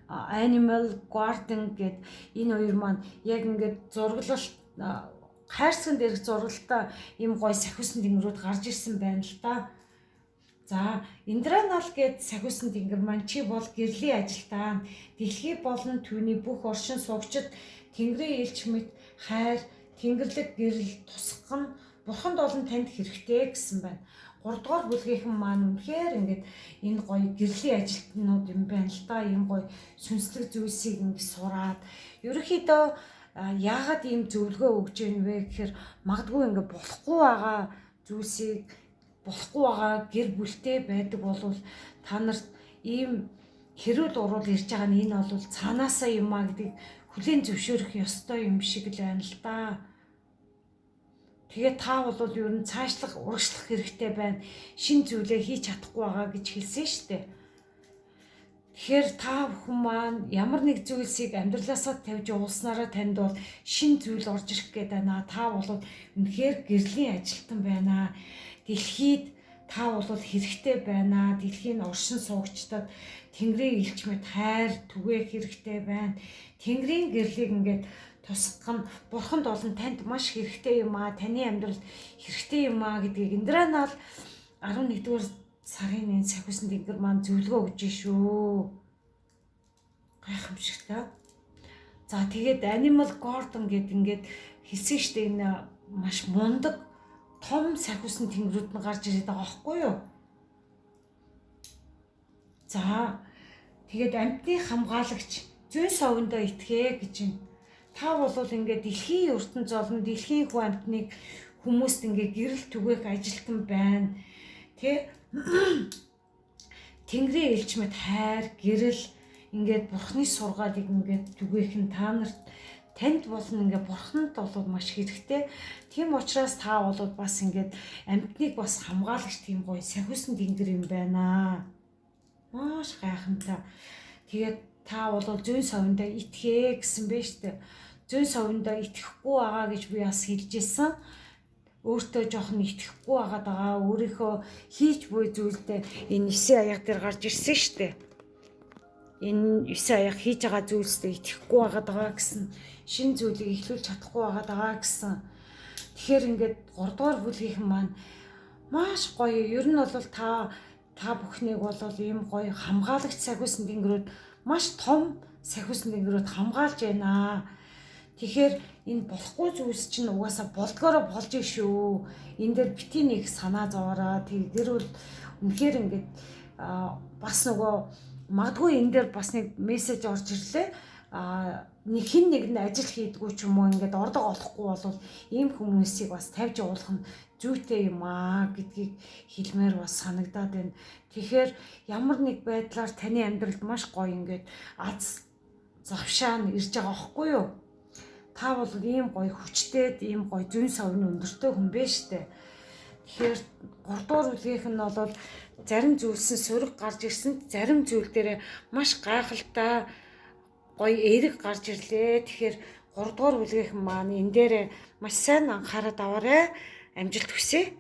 Animal Guardian гэд энэ хоёр маань яг ингээд зураглалт хайрцагт дээрх зургалтаа ийм гоё сахиусан тэнгэрүүд гарч ирсэн байна л та. За Индранал гэд сахиусан тэнгэр маань чи бол гэрлийн ажилтаа дэлхий болон түүний бүх оршин суугчид Тэнгэрийн элч мэт хайр, тэнгэрлэг гэрэл тусгах нь бурханд олон танд хэрэгтэй гэсэн байна. 3 дугаар бүлгийнхэн маань үнэхээр ингээд энэ гоё гэрлийн ажилтнууд юм байна л да. Ийм гоё сүнслэг зүйлсийг ингээд сураад ерөнхийдөө яагаад ийм зөвлөгөө өгж ийн вэ гэхээр магадгүй ингээд болохгүй байгаа зүйлсийг болохгүй байгаа гэр бүлтэй байдаг болвол та нарт ийм хэрүүл урал ирж байгаа нь энэ бол цаанаасаа юм а гэдэг хүлээн зөвшөөрөх ёстой юм шиг л байна л да. Тэгээд та бол ер нь цаашлах, урагшлах хэрэгтэй байна. Шин зүйлээ хийж чадахгүй байгаа гэж хэлсэн шүү дээ. Тэгэхээр та бүхэн маань ямар нэг зүйлсийг амьдралаасаа тавьж уулснараа танд бол шин зүйл орж ирэх гээд байна. Та бол үнэхээр гэрлийн ажилтан байна. Дэлхийд та бол хэрэгтэй байна. Дэлхийн оршин суугчдад Тэнгэрийн элч мэт хайр түгээх хэрэгтэй байна. Тэнгэрийн гэрлийг ингээд тусгах нь бурханд олон танд маш хэрэгтэй юм аа. Таны амьдралд хэрэгтэй юм аа гэдгийг Индранал 11-р сарын энэ сахиусан тэнгэр маань зөвлөгөө өгч шүү. Гайхамшигтай. За тэгээд Animal Guardian гэд ингээд хэлсэн шүү дээ. Энэ маш мундаг том сахиусан тэнгэрүүд нь гарч ирээд байгаа байхгүй юу? За тэгээд амьтны хамгаалагч зүүн совиндоо итгэ гэж юм. Та бол ингээд дэлхийн ертөнц болон дэлхийн хүн амьтныг хүмүүст ингээд гэрэл түгээх ажилтан байна. Тэ Тэнгэрийн элч мэд хайр, гэрэл ингээд бурхны сургаалыг ингээд түгээх нь та нарт танд болно ингээд бурханд бол маш хэрэгтэй. Тийм учраас та бол бас ингээд амьтныг бас хамгаалагч тийм гоё сахиусан тэнгэр юм байна. Маш гайхамтай. Тэгээд та бол зүүн совиндоо итгэ гэсэн бэ штэ. Зүүн совиндоо итгэхгүй байгаа гэж би бас хэлж ирсэн. Өөртөө жоохон итгэхгүй байгаад байгаа. Өөрийнхөө хийж буй зүйлдээ энэ 9 аяга дээр гарч ирсэн штэ. Энэ 9 аяга хийж байгаа зүйлсдээ итгэхгүй байгаад байгаа гэсэн. Шинэ зүйлийг эхлүүлж чадахгүй байгаад байгаа гэсэн. Тэгэхээр ингээд 3 дугаар бүлгийнхэн маань маш гоё. Ер нь бол та бүхнийг бол ийм гоё хамгаалагч сахиусан тэнгэрүүд маш том сахиусан тэнгэрүүд хамгаалж байна. Тэгэхээр энэ болохгүй зүйлс чинь угаасаа болдгоороо болж шүү. Энэ дээр бити нэг санаа зовоороо. Тэр бол үнэхээр ингээд бас нөгөө магадгүй энэ дээр бас нэг мессеж орж ирлээ. Нэг хин нэг нь ажил хийдгүү ч юм уу ингээд орлого олохгүй бол ийм хүмүүсийг бас тавьж уулах нь зүйтэй юм аа гэдгийг хэлмээр бас санагдаад байна. Тэгэхээр ямар нэг байдлаар таны амьдралд маш гоё ингээд аз завшаа нь ирж байгаа байхгүй юу? Та бол ийм гоё хүчтэй, ийм гоё зүүн совны өндөртэй хүн бэ штэ. Тэгэхээр 3 дугаар бүлгийнх нь бол зарим зүйлсэн сөрөг гарч ирсэн, зарим зүйл дээр маш гайхалтай гоё эерэг гарч ирлээ. Тэгэхээр 3 дугаар бүлгийнхэн маань энэ дээр маш сайн анхаарал аваарай. Амжилт хүсье.